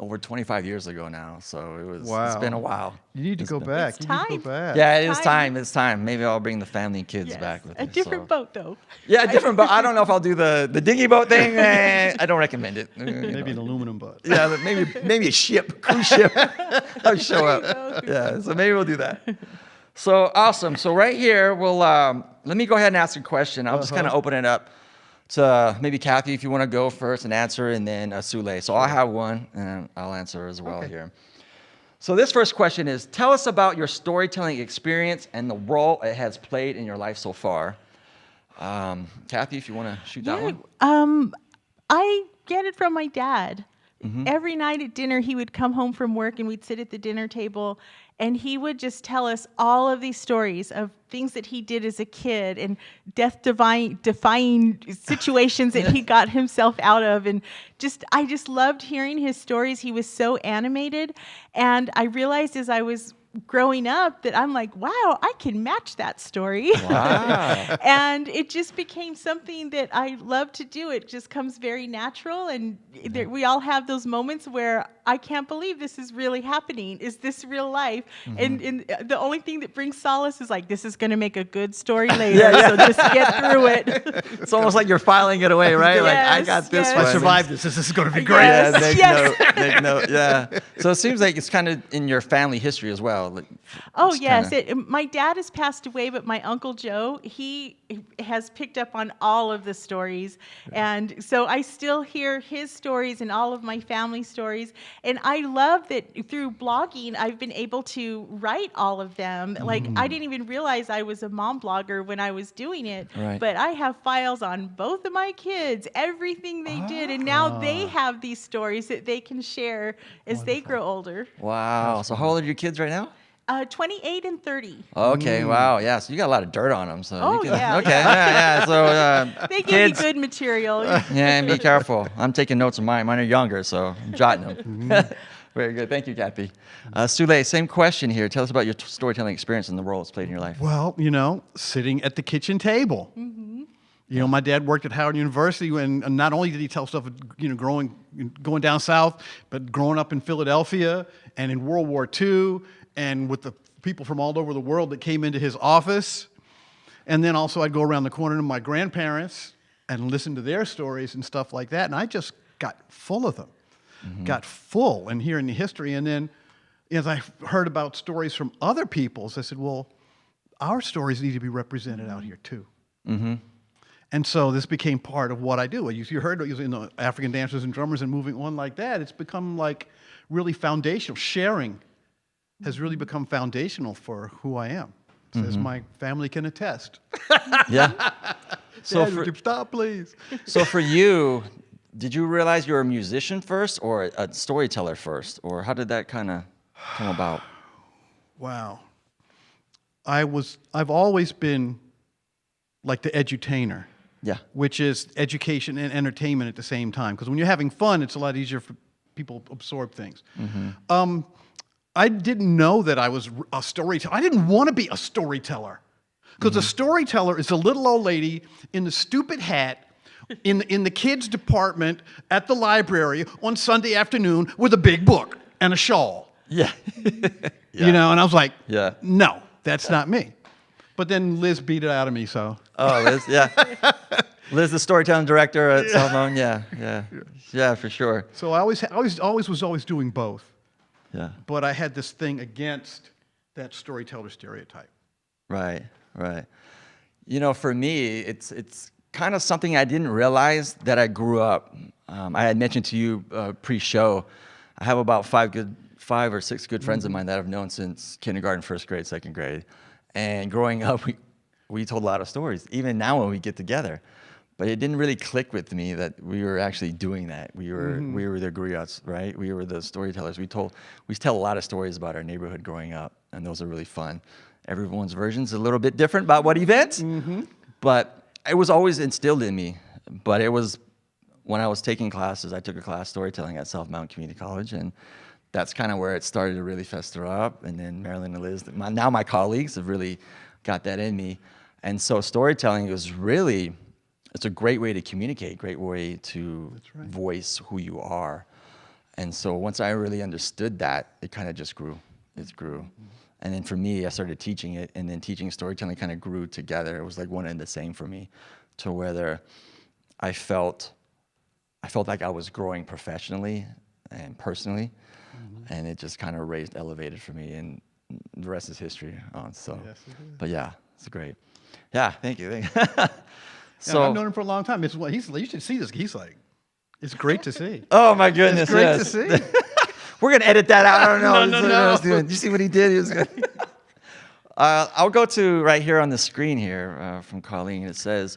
over 25 years ago now. So it's been a while. You need to go back. It's You need to time. go back. Yeah, it is time. It's time. Maybe I'll bring the family and kids back with me. A different boat, though. Yeah, a different boat. I don't know if I'll do the dinghy boat thing. I don't recommend it. Maybe an aluminum boat. Yeah, maybe a ship, cruise ship. I'll show up. Yeah, so maybe we'll do that. So awesome. So right here, we'll let me go ahead and ask a question. I'll just kind of open it up to maybe Kathy, if you want to go first and answer, and then Sulé. So I'll have one, and I'll answer as well here. So this first question is, tell us about your storytelling experience and the role it has played in your life so far. Kathy, if you want to shoot that one. I get it from my dad. Every night at dinner, he would come home from work, and we'd sit at the dinner table, and he would just tell us all of these stories of things that he did as a kid and death-defying situations that he got himself out of. And I just loved hearing his stories. He was so animated. And I realized as I was growing up that I'm like, wow, I can match that story. Wow. And it just became something that I love to do. It just comes very natural. And we all have those moments where I can't believe this is really happening. Is this real life? And the only thing that brings solace is like, this is going to make a good story later. So just get through it. It's almost like you're filing it away, right? Like, I got this one. I survived this. This is going to be great. Yeah, make note. Yeah. So it seems like it's kind of in your family history as well. Like, oh, yes. My dad has passed away, but my Uncle Joe, he has picked up on all of the stories. And so I still hear his stories and all of my family stories. And I love that through blogging, I've been able to write all of them. Like, I didn't even realize I was a mom blogger when I was doing it. Right. But I have files on both of my kids, everything they did. And now they have these stories that they can share as they grow older. wow. So how old are your kids right now? 28 and 30. Okay, wow. Yeah, so you got a lot of dirt on them. So Oh, you can, yeah. Okay, yeah. So They give kids, me good material. yeah, and be careful. I'm taking notes of mine. Mine are younger, so I'm jotting them. Very good. Thank you, Kathy. Sulé, same question here. Tell us about your storytelling experience and the role it's played in your life. Well, sitting at the kitchen table. My dad worked at Howard University, and not only did he tell stuff, going down south, but growing up in Philadelphia and in World War II, and with the people from all over the world that came into his office. And then also I'd go around the corner to my grandparents and listen to their stories and stuff like that. And I just got full of them, got full and hearing the history. And then as I heard about stories from other people's, I said, well, our stories need to be represented out here too. And so this became part of what I do. You heard African dancers and drummers and moving on like that. It's become like really foundational. Sharing has really become foundational for who I am, as my family can attest. Yeah. So Dad, stop, please. So for you, did you realize you were a musician first or a storyteller first? Or how did that kind of come about? Wow. I've always been like the edutainer. Yeah. Which is education and entertainment at the same time. Because when you're having fun, it's a lot easier for people absorb things. I didn't know that I was a storyteller. I didn't want to be a storyteller because a storyteller is a little old lady in the stupid hat in the kids department at the library on Sunday afternoon with a big book and a shawl. Yeah. You know, and I was like, Yeah. no, that's not me. But then Liz beat it out of me, so. Oh, Liz, yeah. Liz, the storytelling director at Cellphone, yeah, for sure. So I was always doing both. Yeah, But I had this thing against that storyteller stereotype. right. You know, for me, it's kind of something I didn't realize that I grew up. I had mentioned to you pre-show, I have about five or six good friends of mine that I've known since kindergarten, first grade, second grade. And growing up, we told a lot of stories, even now when we get together. But it didn't really click with me that we were actually doing that. We were the griots, right? We were the storytellers. We tell a lot of stories about our neighborhood growing up, and those are really fun. Everyone's version's a little bit different about what events, but it was always instilled in me. But it was when I was taking classes. I took a class storytelling at South Mountain Community College, and that's kind of where it started to really fester up. And then Marilyn and Liz, now my colleagues have really got that in me. And so storytelling was really, it's a great way to communicate, great way to voice who you are. And so once I really understood that, it kind of just grew. It grew. And then for me, I started teaching it, and then teaching storytelling kind of grew together. It was like one and the same for me, to whether I felt like I was growing professionally and personally, and it just kind of elevated for me, and the rest is history. So, Yes, it is. But yeah, it's great. Yeah, thank you. So I've known him for a long time. You should see this. He's like, it's great to see. Oh my goodness, It's great yes. to see. We're gonna edit that out. I don't know. No, This is what no. I was doing. Did you see what he did? He was good. I'll go to right here on the screen here from Colleen. It says,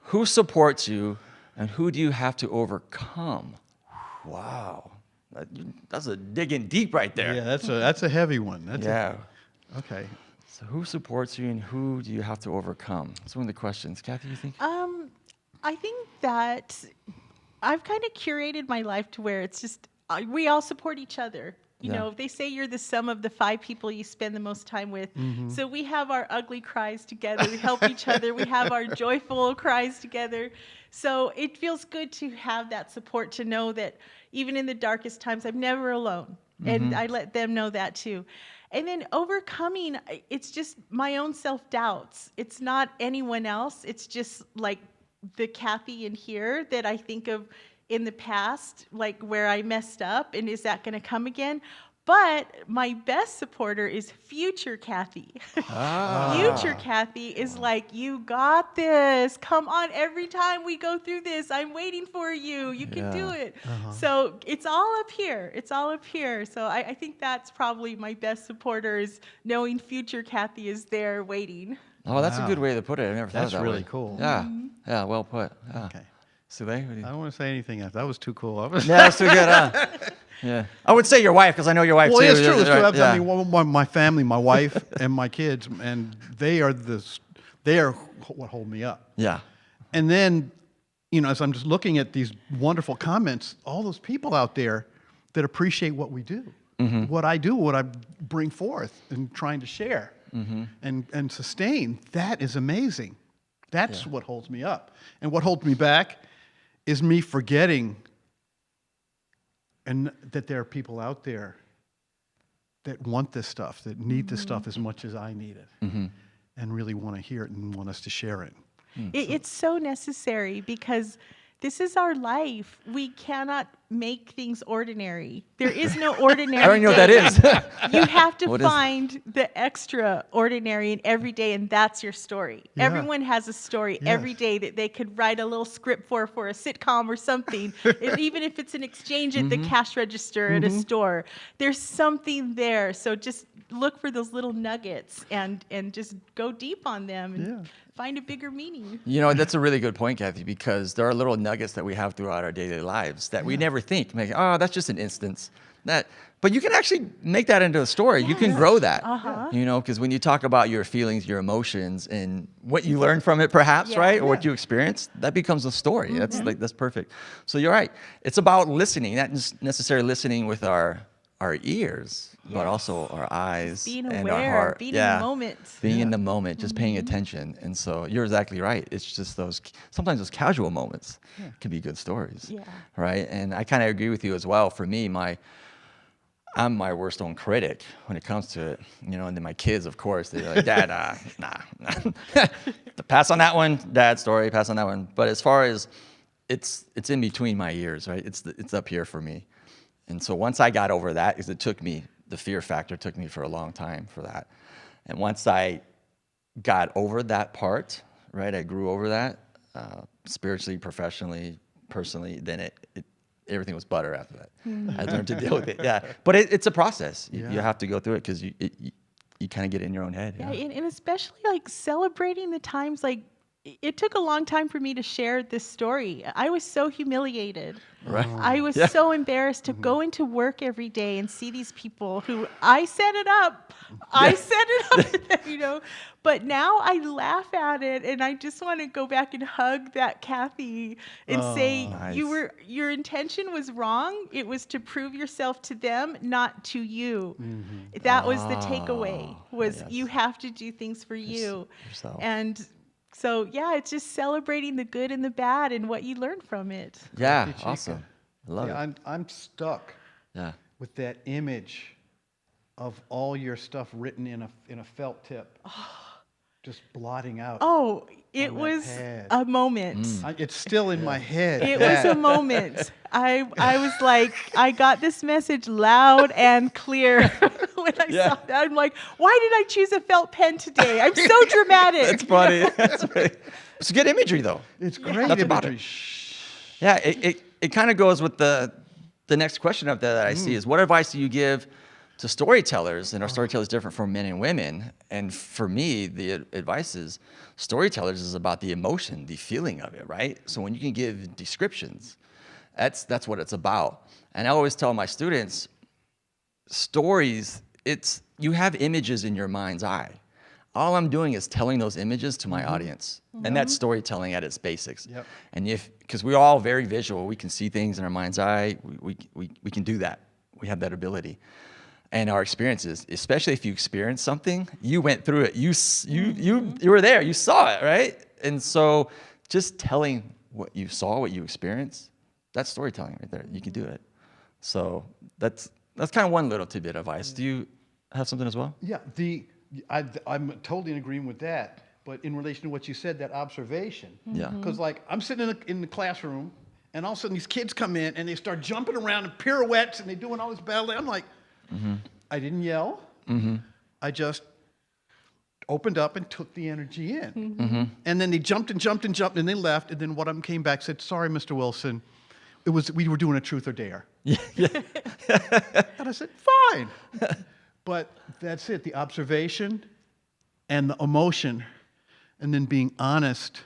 "Who supports you, and who do you have to overcome?" Wow, that's a digging deep right there. Yeah, that's a heavy one. Okay. So who supports you, and who do you have to overcome? That's one of the questions. Kathy, you think? I think that I've kind of curated my life to where it's just we all support each other. You know, they say you're the sum of the 5 people you spend the most time with. So we have our ugly cries together. We help each other. We have our joyful cries together. So it feels good to have that support, to know that even in the darkest times, I'm never alone. And I let them know that too. And then overcoming, it's just my own self-doubts. It's not anyone else. It's just like the Kathy in here that I think of in the past, like where I messed up, and is that going to come again? But my best supporter is future Kathy. Future Kathy is like, you got this. Come on, every time we go through this, I'm waiting for you. You can do it. So it's all up here. It's all up here. So I think that's probably my best supporter, is knowing future Kathy is there waiting. Oh, that's a good way to put it. I never thought That's of that really way. cool. Yeah, yeah, well put. Yeah. Okay. Sulé, what do you? I don't want to say anything else. That was too cool. Yeah, that's too good, huh? Yeah. I would say your wife, because I know your wife Well, too. it's true. It's true. Yeah. I mean, my family, my wife, and my kids, and they are what hold me up. Yeah. And then, you know, as I'm just looking at these wonderful comments, all those people out there that appreciate what we do, what I do, what I bring forth, and trying to share and sustain, that is amazing. That's what holds me up. And what holds me back is me forgetting and that there are people out there that want this stuff, that need this stuff as much as I need it, and really want to hear it and want us to share it. It's so necessary, because this is our life. We cannot make things ordinary. There is no ordinary. I don't know what that is. You have to What is- find the extraordinary in every day, and that's your story. Yeah. Everyone has a story every Yes. day that they could write a little script for a sitcom or something. Even if it's an exchange at the cash register at a store, there's something there. So just look for those little nuggets and just go deep on them and find a bigger meaning. You know, that's a really good point, Kathy, because there are little nuggets that we have throughout our daily lives that we never think, like, oh, that's just an instance. But you can actually make that into a story. You can grow that, you know, because when you talk about your feelings, your emotions, and what you learn from it, perhaps, right, or what you experienced, that becomes a story. That's perfect. So you're right. It's about listening, not just necessarily listening with our ears, but also our eyes Being and aware, our heart. being in the moment. Being in the moment, just paying attention. And so you're exactly right. It's just sometimes those casual moments can be good stories, right? And I kind of agree with you as well. For me, I'm my worst own critic when it comes to it, you know, and then my kids, of course, they're like, Dad, nah. Pass on that one, Dad, story, pass on that one. But as far as it's in between my ears, right? It's up here for me. And so once I got over that, because the fear factor took me for a long time for that. And once I got over that part, right, I grew over that, spiritually, professionally, personally, then everything was butter after that. I learned to deal with it. Yeah, but it's a process. You have to go through it because you kind of get in your own head. Yeah, and especially like celebrating the times. Like it took a long time for me to share this story. I was so humiliated. Right. I was so embarrassed to go into work every day and see these people who I set it up. I set it up, you know. But now I laugh at it, and I just want to go back and hug that Kathy and say, nice. Your intention was wrong. It was to prove yourself to them, not to you. That was the takeaway. Was you have to do things for you. Yourself. And so, yeah, it's just celebrating the good and the bad and what you learn from it. Yeah, Crafty Chica. awesome. I love it. I'm stuck with that image of all your stuff written in a felt tip, just blotting out. Oh, it on that was pad. a moment. It's still in my head. It was a moment. I was like, I got this message loud and clear when I saw that. I'm like, why did I choose a felt pen today? I'm so dramatic. That's funny. It's good imagery, though. It's great That's about imagery. it. Yeah, it kind of goes with the next question up there that I see is, what advice do you give to storytellers? And our storytellers is different from men and women. And for me, the advice is storytellers is about the emotion, the feeling of it, right? So when you can give descriptions, that's what it's about. And I always tell my students, stories, you have images in your mind's eye. All I'm doing is telling those images to my audience. And that's storytelling at its basics. Yep. And because we're all very visual, we can see things in our mind's eye, we can do that. We have that ability. And our experiences, especially if you experience something, you went through it. You were there. You saw it, right? And so just telling what you saw, what you experienced, that's storytelling right there. You can do it. So that's kind of one little tidbit of advice. Do you have something as well? Yeah, I'm totally in agreement with that. But in relation to what you said, that observation. Yeah. Because like I'm sitting in the classroom, and all of a sudden these kids come in and they start jumping around and pirouettes and they're doing all this ballet. I'm like, I didn't yell. I just opened up and took the energy in. And then they jumped and jumped and jumped and they left. And then one of them came back and said, "Sorry, Mr. Wilson, we were doing a truth or dare." And I said, "Fine." But that's it, the observation and the emotion, and then being honest,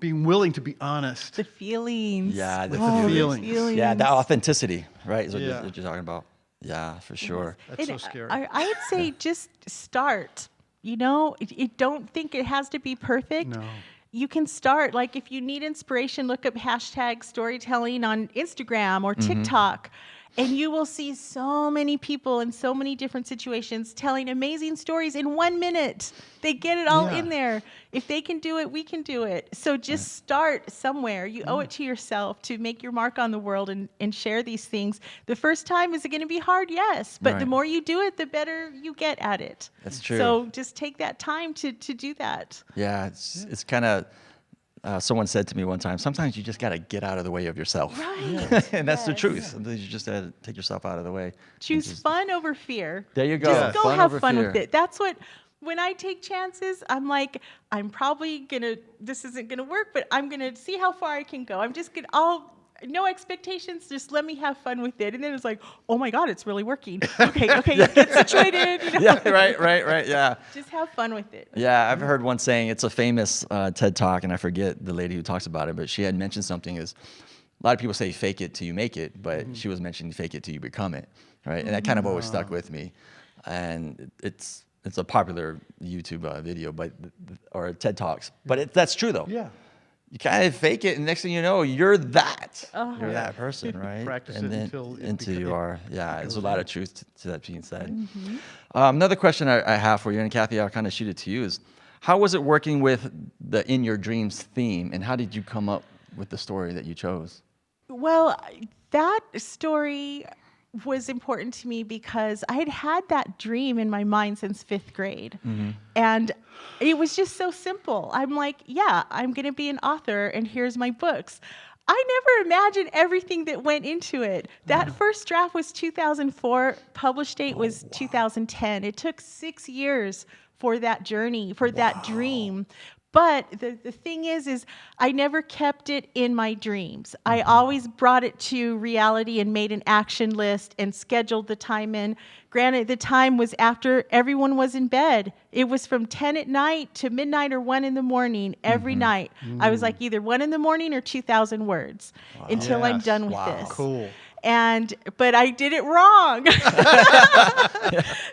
being willing to be honest. The feelings. Yeah, the feelings. Yeah, that authenticity, right, is what Yeah. you're talking about. Yeah, for sure. That's so scary. I would say just start. You know, don't think it has to be perfect. No. You can start. Like if you need inspiration, look up hashtag storytelling on Instagram or TikTok. And you will see so many people in so many different situations telling amazing stories in 1 minute. They get it all in there. If they can do it, we can do it. So just start somewhere. You owe it to yourself to make your mark on the world and share these things. The first time, is it going to be hard? Yes. But the more you do it, the better you get at it. That's true. So just take that time to do that. Yeah, it's kind of, someone said to me one time, sometimes you just got to get out of the way of yourself. Right. And that's the truth. Sometimes you just got to take yourself out of the way. Choose fun over fear. There you go. Just go Fun have over fun fear. with it. That's what, when I take chances, I'm like, I'm probably this isn't gonna work, but I'm gonna see how far I can go. I'm just gonna, no expectations, just let me have fun with it. And then it's like, oh my God, it's really working. Okay, get situated. You know? Yeah, right, yeah. Just have fun with it. Yeah, I've heard one saying, it's a famous TED Talk, and I forget the lady who talks about it, but she had mentioned something is, a lot of people say fake it till you make it, but she was mentioning fake it till you become it, right? And that kind of always stuck with me. And it's a popular YouTube video, or TED Talks, but that's true though. Yeah. You kind of fake it, and next thing you know, you're that. You're that person, right? Practice and it then until you are. Yeah, there's a lot of truth to that being said. Mm-hmm. Another question I have for you, and Kathy, I'll kind of shoot it to you, is how was it working with the In Your Dreams theme, and how did you come up with the story that you chose? Well, that story was important to me because I had had that dream in my mind since 5th grade. And it was just so simple. I'm like, yeah, I'm going to be an author, and here's my books. I never imagined everything that went into it. That first draft was 2004. Published date was 2010. It took 6 years for that journey, for that dream. But the thing is I never kept it in my dreams. I always brought it to reality and made an action list and scheduled the time in. Granted, the time was after everyone was in bed. It was from 10 at night to midnight or 1 in the morning every night. I was like either 1 in the morning or 2,000 words until I'm done with this. Cool. But I did it wrong.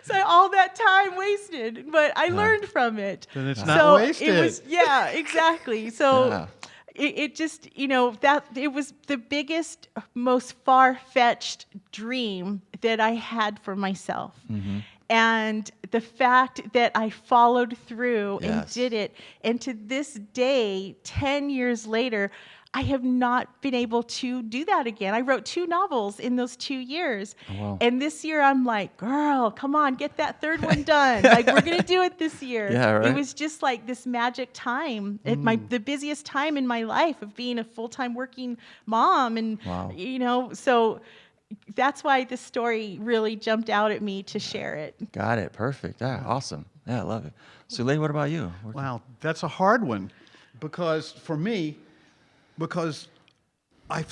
So all that time wasted, but I learned from it. Then it's not wasted. It was, yeah, exactly. So it just, that it was the biggest, most far-fetched dream that I had for myself. And the fact that I followed through and did it, and to this day, 10 years later, I have not been able to do that again. I wrote 2 novels in those 2 years. Oh, wow. And this year I'm like, girl, come on, get that 3rd one done. Like, we're going to do it this year. Yeah, right. It was just like this magic time, the busiest time in my life of being a full-time working mom. And, so that's why this story really jumped out at me to share it. Got it. Perfect. Yeah, awesome. Yeah, I love it. Sulé, what about you? Wow, that's a hard one because for me, I've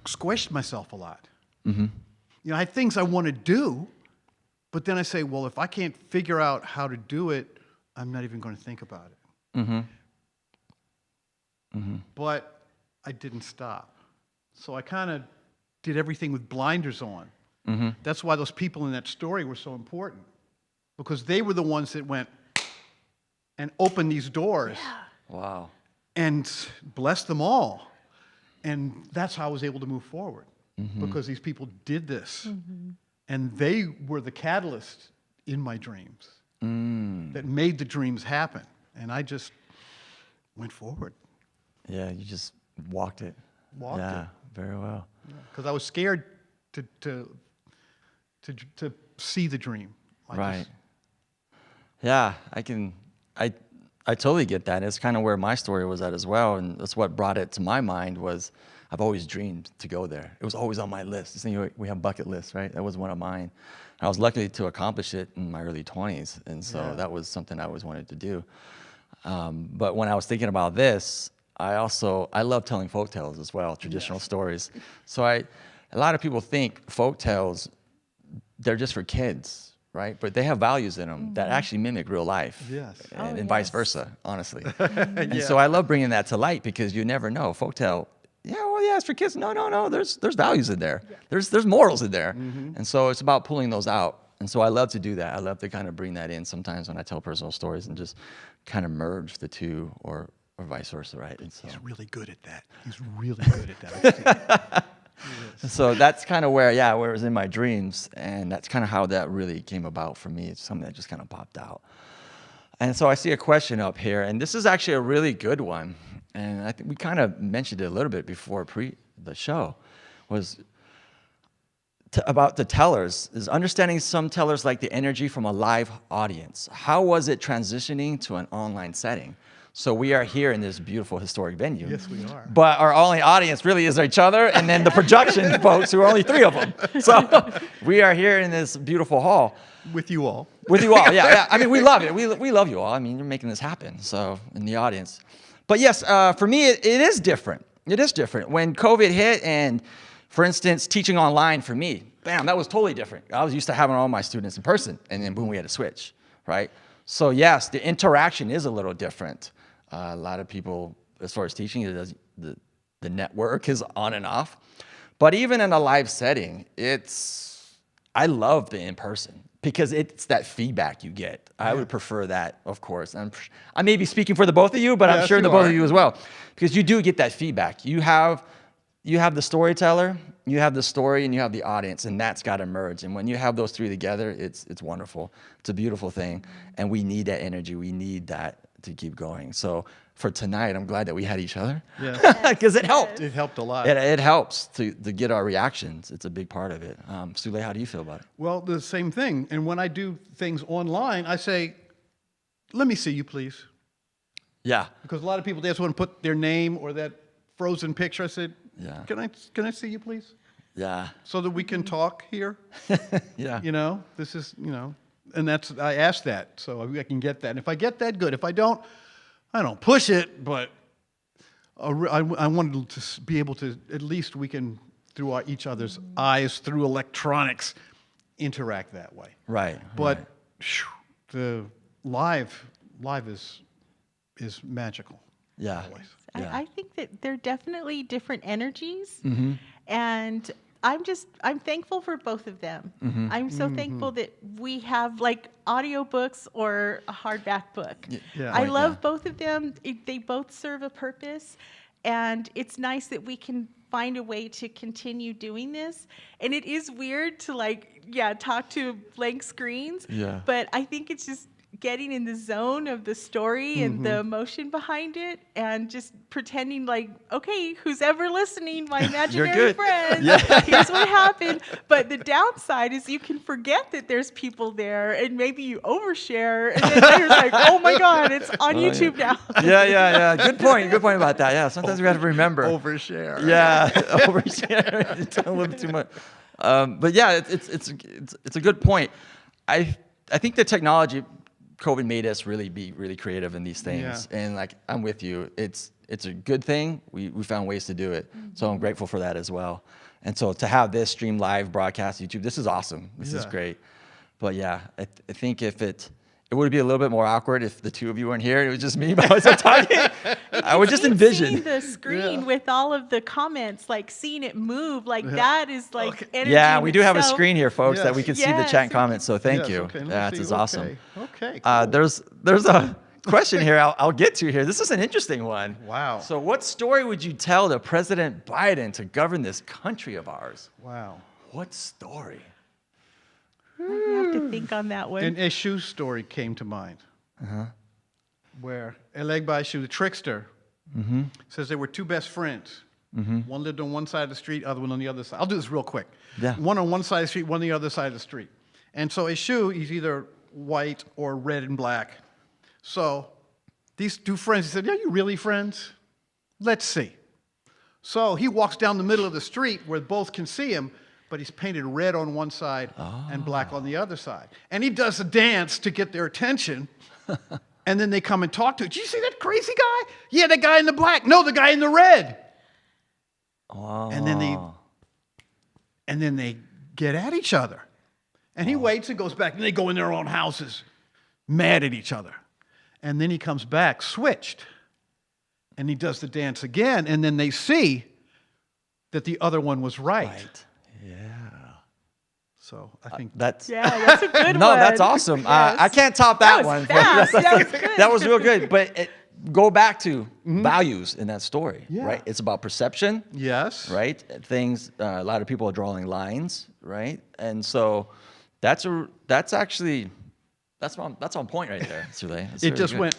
squished myself a lot. I have things I want to do, but then I say, well, if I can't figure out how to do it, I'm not even going to think about it. But I didn't stop. So I kind of did everything with blinders on. That's why those people in that story were so important, because they were the ones that went and opened these doors. Wow. And blessed them all. And that's how I was able to move forward, because these people did this. And they were the catalyst in my dreams that made the dreams happen. And I just went forward. Yeah, you just walked it. Walked it. Very well. Because I was scared to see the dream. Right. Yeah, I totally get that. It's kind of where my story was at as well, and that's what brought it to my mind. Was I've always dreamed to go there. It was always on my list. This thing, we have bucket lists, right? That was one of mine. I was lucky to accomplish it in my early 20s, and so that was something I always wanted to do. But when I was thinking about this, I love telling folk tales as well, traditional stories. So a lot of people think folk tales, they're just for kids. Right, but they have values in them that actually mimic real life, and vice versa, honestly. And so I love bringing that to light, because you never know. Folktale, it's for kids. No, there's values in there. There's morals in there, and so it's about pulling those out. And so I love to do that. I love to kind of bring that in sometimes when I tell personal stories, and just kind of merge the two, or vice versa, right? And so he's really good at that. He's really good at that. So that's kind of where it was in my dreams, and that's kind of how that really came about for me. It's something that just kind of popped out. And so I see a question up here, and this is actually a really good one, and I think we kind of mentioned it a little bit before the show, was about the tellers, is understanding some tellers like the energy from a live audience. How was it transitioning to an online setting? So we are here in this beautiful historic venue. Yes, we are. But our only audience really is each other, and then the production folks, who are only 3 of them. So we are here in this beautiful hall. With you all. With you all, yeah. I mean, we love it. We love you all. I mean, you're making this happen, so, in the audience. But yes, for me, it is different. It is different. When COVID hit and, for instance, teaching online for me, bam, that was totally different. I was used to having all my students in person, and then boom, we had to switch, right? So yes, the interaction is a little different. A lot of people, as far as teaching, the network is on and off. But even in a live setting, I love the in-person because it's that feedback you get. I would prefer that, of course. I may be speaking for the both of you, but I'm Yes, sure you the both are. of you as well, because you do get that feedback. You have the storyteller, you have the story, and you have the audience, and that's got to merge. And when you have those three together, it's wonderful. It's a beautiful thing, and we need that energy. We need that to keep going. So for tonight, I'm glad that we had each other, because it helped. It helped a lot. It helps to get our reactions. It's a big part of it. Sulé, how do you feel about it? Well, the same thing. And when I do things online, I say, let me see you, please. Yeah. Because a lot of people, they just want to put their name or that frozen picture. I said, Yeah. Can I see you, please? Yeah. So that we can talk here. Yeah. You know, this is, and I asked that, so I can get that. And if I get that, good. If I don't push it, but I wanted to be able to, at least we can, through each other's eyes, through electronics, interact that way. Right. But right. The live is magical. Yeah. Always. Yeah. I think that they're definitely different energies, Mm-hmm. and I'm thankful for both of them. Mm-hmm. I'm so thankful that we have like audiobooks or a hardback book. Yeah. I Right, love yeah. both of them. They both serve a purpose, and it's nice that we can find a way to continue doing this. And it is weird to talk to blank screens. Yeah. But I think it's just getting in the zone of the story and the emotion behind it, and just pretending like, okay, who's ever listening, my imaginary good. friends, here's what happened. But the downside is you can forget that there's people there, and maybe you overshare, and then later it's like, oh my God, it's on YouTube now. Yeah. Good point about that. Yeah. Sometimes we have to remember. Overshare. Yeah. Overshare. It's a little bit too much. But yeah, it's a good point. I think the technology, COVID made us be really creative in these things. Yeah. And I'm with you. It's a good thing. We found ways to do it. So I'm grateful for that as well. And so to have this stream live broadcast YouTube, this is awesome. This is Yeah. great. But yeah, I think if it would be a little bit more awkward if the two of you weren't here. It was just me by myself talking. I would just Seeing envision. the screen Yeah. with all of the comments, like seeing it move, that is like Okay. energy. Yeah, in we do have a itself. screen here, folks, that Yes. we can see the Yes. chat and comments. So thank Yes, you. okay, let me That see. is awesome. Okay. Cool. There's a question here I'll get to here. This is an interesting one. Wow. So what story would you tell to President Biden to govern this country of ours? Wow. What story? You have to think on that one. An Eshu story came to mind. Where Elegbashu, the trickster, says there were two best friends. One lived on one side of the street, other one on the other side. I'll do this real quick. Yeah. One on one side of the street, one on the other side of the street. And so Eshu, he's either white or red and black. So these two friends, he said, are you really friends? Let's see. So he walks down the middle of the street where both can see him, but he's painted red on one side and black on the other side. And he does a dance to get their attention. And then they come and talk to him. Did you see that crazy guy? Yeah, the guy in the black. No, the guy in the red. Oh. And then they get at each other. And he waits and goes back. And they go in their own houses, mad at each other. And then he comes back, switched. And he does the dance again. And then they see that the other one was right. Right. Yeah. So I think that's a good one. No, that's awesome. Yes. I can't top that, That was one. fast. That was good. That was real good. But go back to values in that story, Yeah. right? It's about perception, yes. right? Things. A lot of people are drawing lines, right? And so that's on point right there, Sulé. That's It very just good. went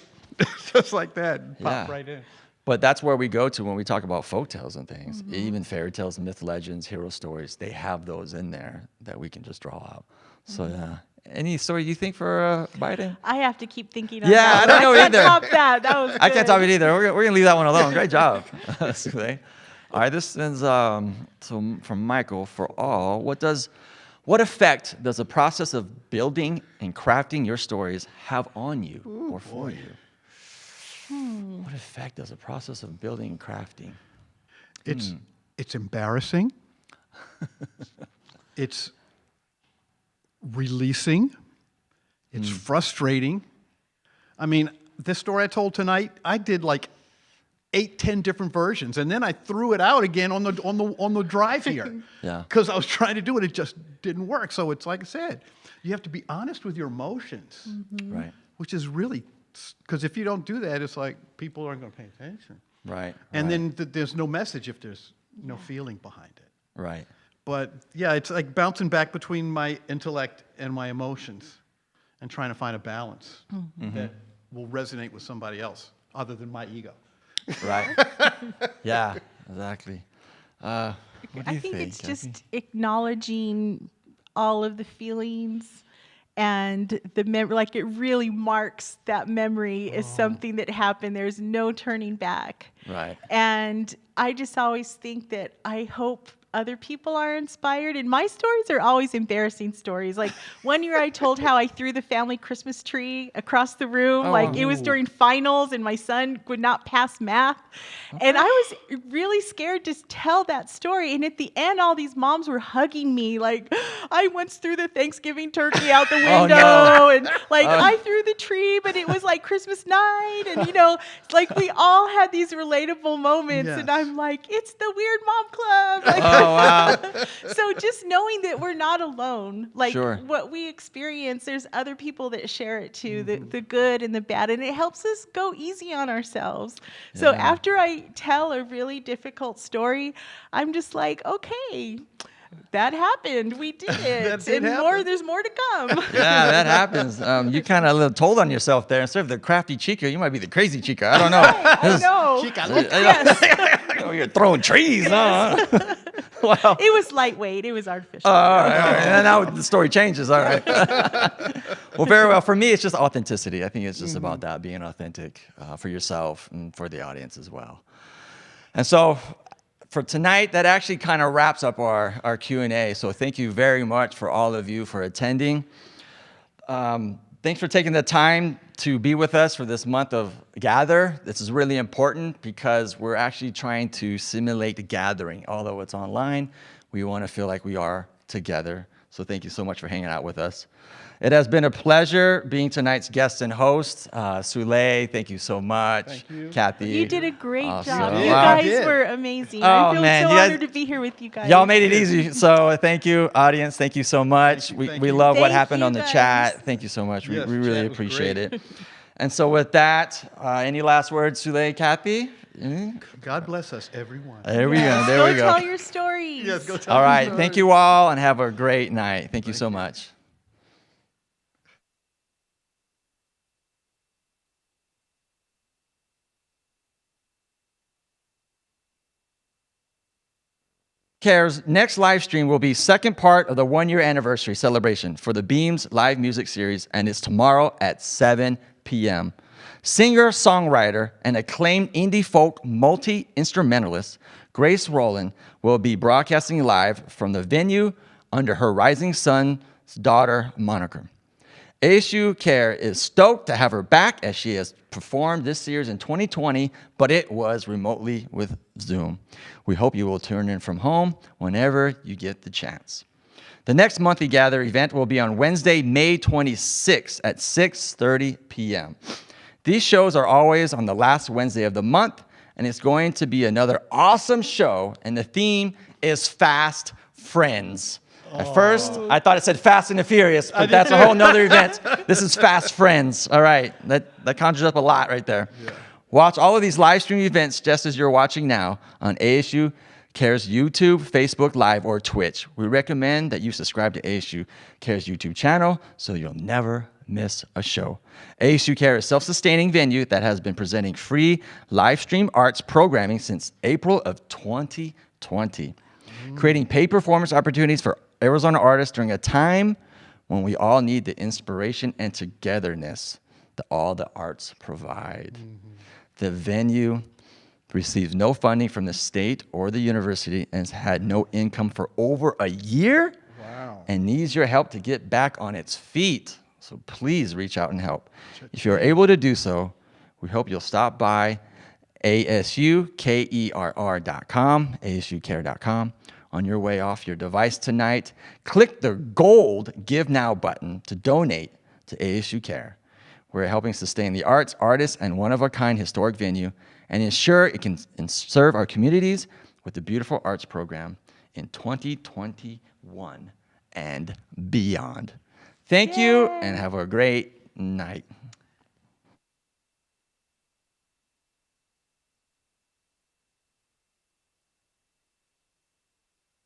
just like that. Popped Yeah. right in. But that's where we go to when we talk about folktales and things. Even fairy tales, myth, legends, hero stories, they have those in there that we can just draw out. So yeah. Any story you think for Biden? I have to keep thinking on Yeah, that. I don't know I can't either. top that. That was I can't good. top it either. We're gonna leave that one alone. Great job, Sulé. All right, this is from Michael. For all, what effect does the process of building and crafting your stories have on you or for you? What effect does the process of building and crafting? It's embarrassing. It's releasing. It's frustrating. I mean, this story I told tonight, I did like 8-10 different versions, and then I threw it out again on the drive here. Yeah. Because I was trying to do it, it just didn't work. So it's like I said, you have to be honest with your emotions, Right. which is really, because if you don't do that, it's like people aren't going to pay attention. Right. And right. then there's no message if there's no feeling behind it. Right. But yeah, it's like bouncing back between my intellect and my emotions and trying to find a balance that will resonate with somebody else other than my ego. Right. Yeah, exactly. What do I you think it's Kathy? just acknowledging all of the feelings and the memory. Like it really marks that memory as something that happened. There's no turning back. Right. And I just always think that I hope other people are inspired. And my stories are always embarrassing stories. Like one year I told how I threw the family Christmas tree across the room. Like it was during finals and my son would not pass math. And I was really scared to tell that story. And at the end, all these moms were hugging me. Like I once threw the Thanksgiving turkey out the window. no. And like I threw the tree, but it was like Christmas night. And you know, like we all had these relatable moments. Yes. And I'm like, it's the Weird Mom Club. Like, Oh, wow. so just knowing that we're not alone, like Sure. what we experience, there's other people that share it too, the good and the bad, and it helps us go easy on ourselves. So Yeah. after I tell a really difficult story, I'm just like, okay, that happened. We did it. That did and happen. there's more to come. Yeah, that happens. You kind of told on yourself there. Instead of the crafty chica, you might be the crazy chica. I don't know. I know. Chica, Yes. Oh, you're throwing trees, huh? Wow. It was lightweight. It was artificial. All right. And now the story changes. All right. Well, very well. For me, it's just authenticity. I think it's just about that, being authentic for yourself and for the audience as well. And so for tonight, that actually kind of wraps up our Q&A. So thank you very much for all of you for attending. Thanks for taking the time to be with us for this month of Gather. This is really important because we're actually trying to simulate the gathering. Although it's online, we want to feel like we are together. So thank you so much for hanging out with us. It has been a pleasure being tonight's guest and host. Sulé, thank you so much. Thank you. Kathy. You did a great Awesome. job. Yeah, You you guys did. were amazing. Oh, I feel man, so you guys- honored to be here with you guys. Y'all made it easy. So thank you, audience. Thank you so much. Thank you, thank We you. love what Thank happened you, on the guys. chat. Thank you so much. Yes, we the really chat was appreciate great. it. And so with that, any last words, Sulé, Kathy? God bless us, everyone. There we go. There we Go tell go. your stories. Yes, go tell All your right. story. Thank you all, and have a great night. Thank you so much. CARE's next live stream will be second part of the 1-year anniversary celebration for the Beams live music series, and it's tomorrow at 7 p.m. Singer, songwriter, and acclaimed indie folk multi-instrumentalist Grace Rowland will be broadcasting live from the venue under her Rising Sun's Daughter moniker. ASU CARE is stoked to have her back as she has performed this series in 2020, but it was remotely with Zoom. We hope you will tune in from home whenever you get the chance. The next monthly Gather event will be on Wednesday, May 26th at 6:30 p.m. These shows are always on the last Wednesday of the month, and it's going to be another awesome show, and the theme is Fast Friends. At first, I thought it said Fast and the Furious, but that's a whole nother event. This is Fast Friends. All right, that conjures up a lot right there. Yeah. Watch all of these live stream events just as you're watching now on ASU CARE's YouTube, Facebook Live, or Twitch. We recommend that you subscribe to ASU CARE's YouTube channel so you'll never miss a show. ASU CARE is a self-sustaining venue that has been presenting free live stream arts programming since April of 2020, creating paid performance opportunities for Arizona artists during a time when we all need the inspiration and togetherness that all the arts provide. The venue receives no funding from the state or the university and has had no income for over a year. Wow. And needs your help to get back on its feet. So please reach out and help. If you're able to do so, we hope you'll stop by ASUKERR.com, ASUCare.com. On your way off your device tonight, click the gold Give Now button to donate to ASU Care. We're helping sustain the arts, artists, and one-of-a-kind historic venue and ensure it can serve our communities with the beautiful arts program in 2021 and beyond. Thank you, and have a great night.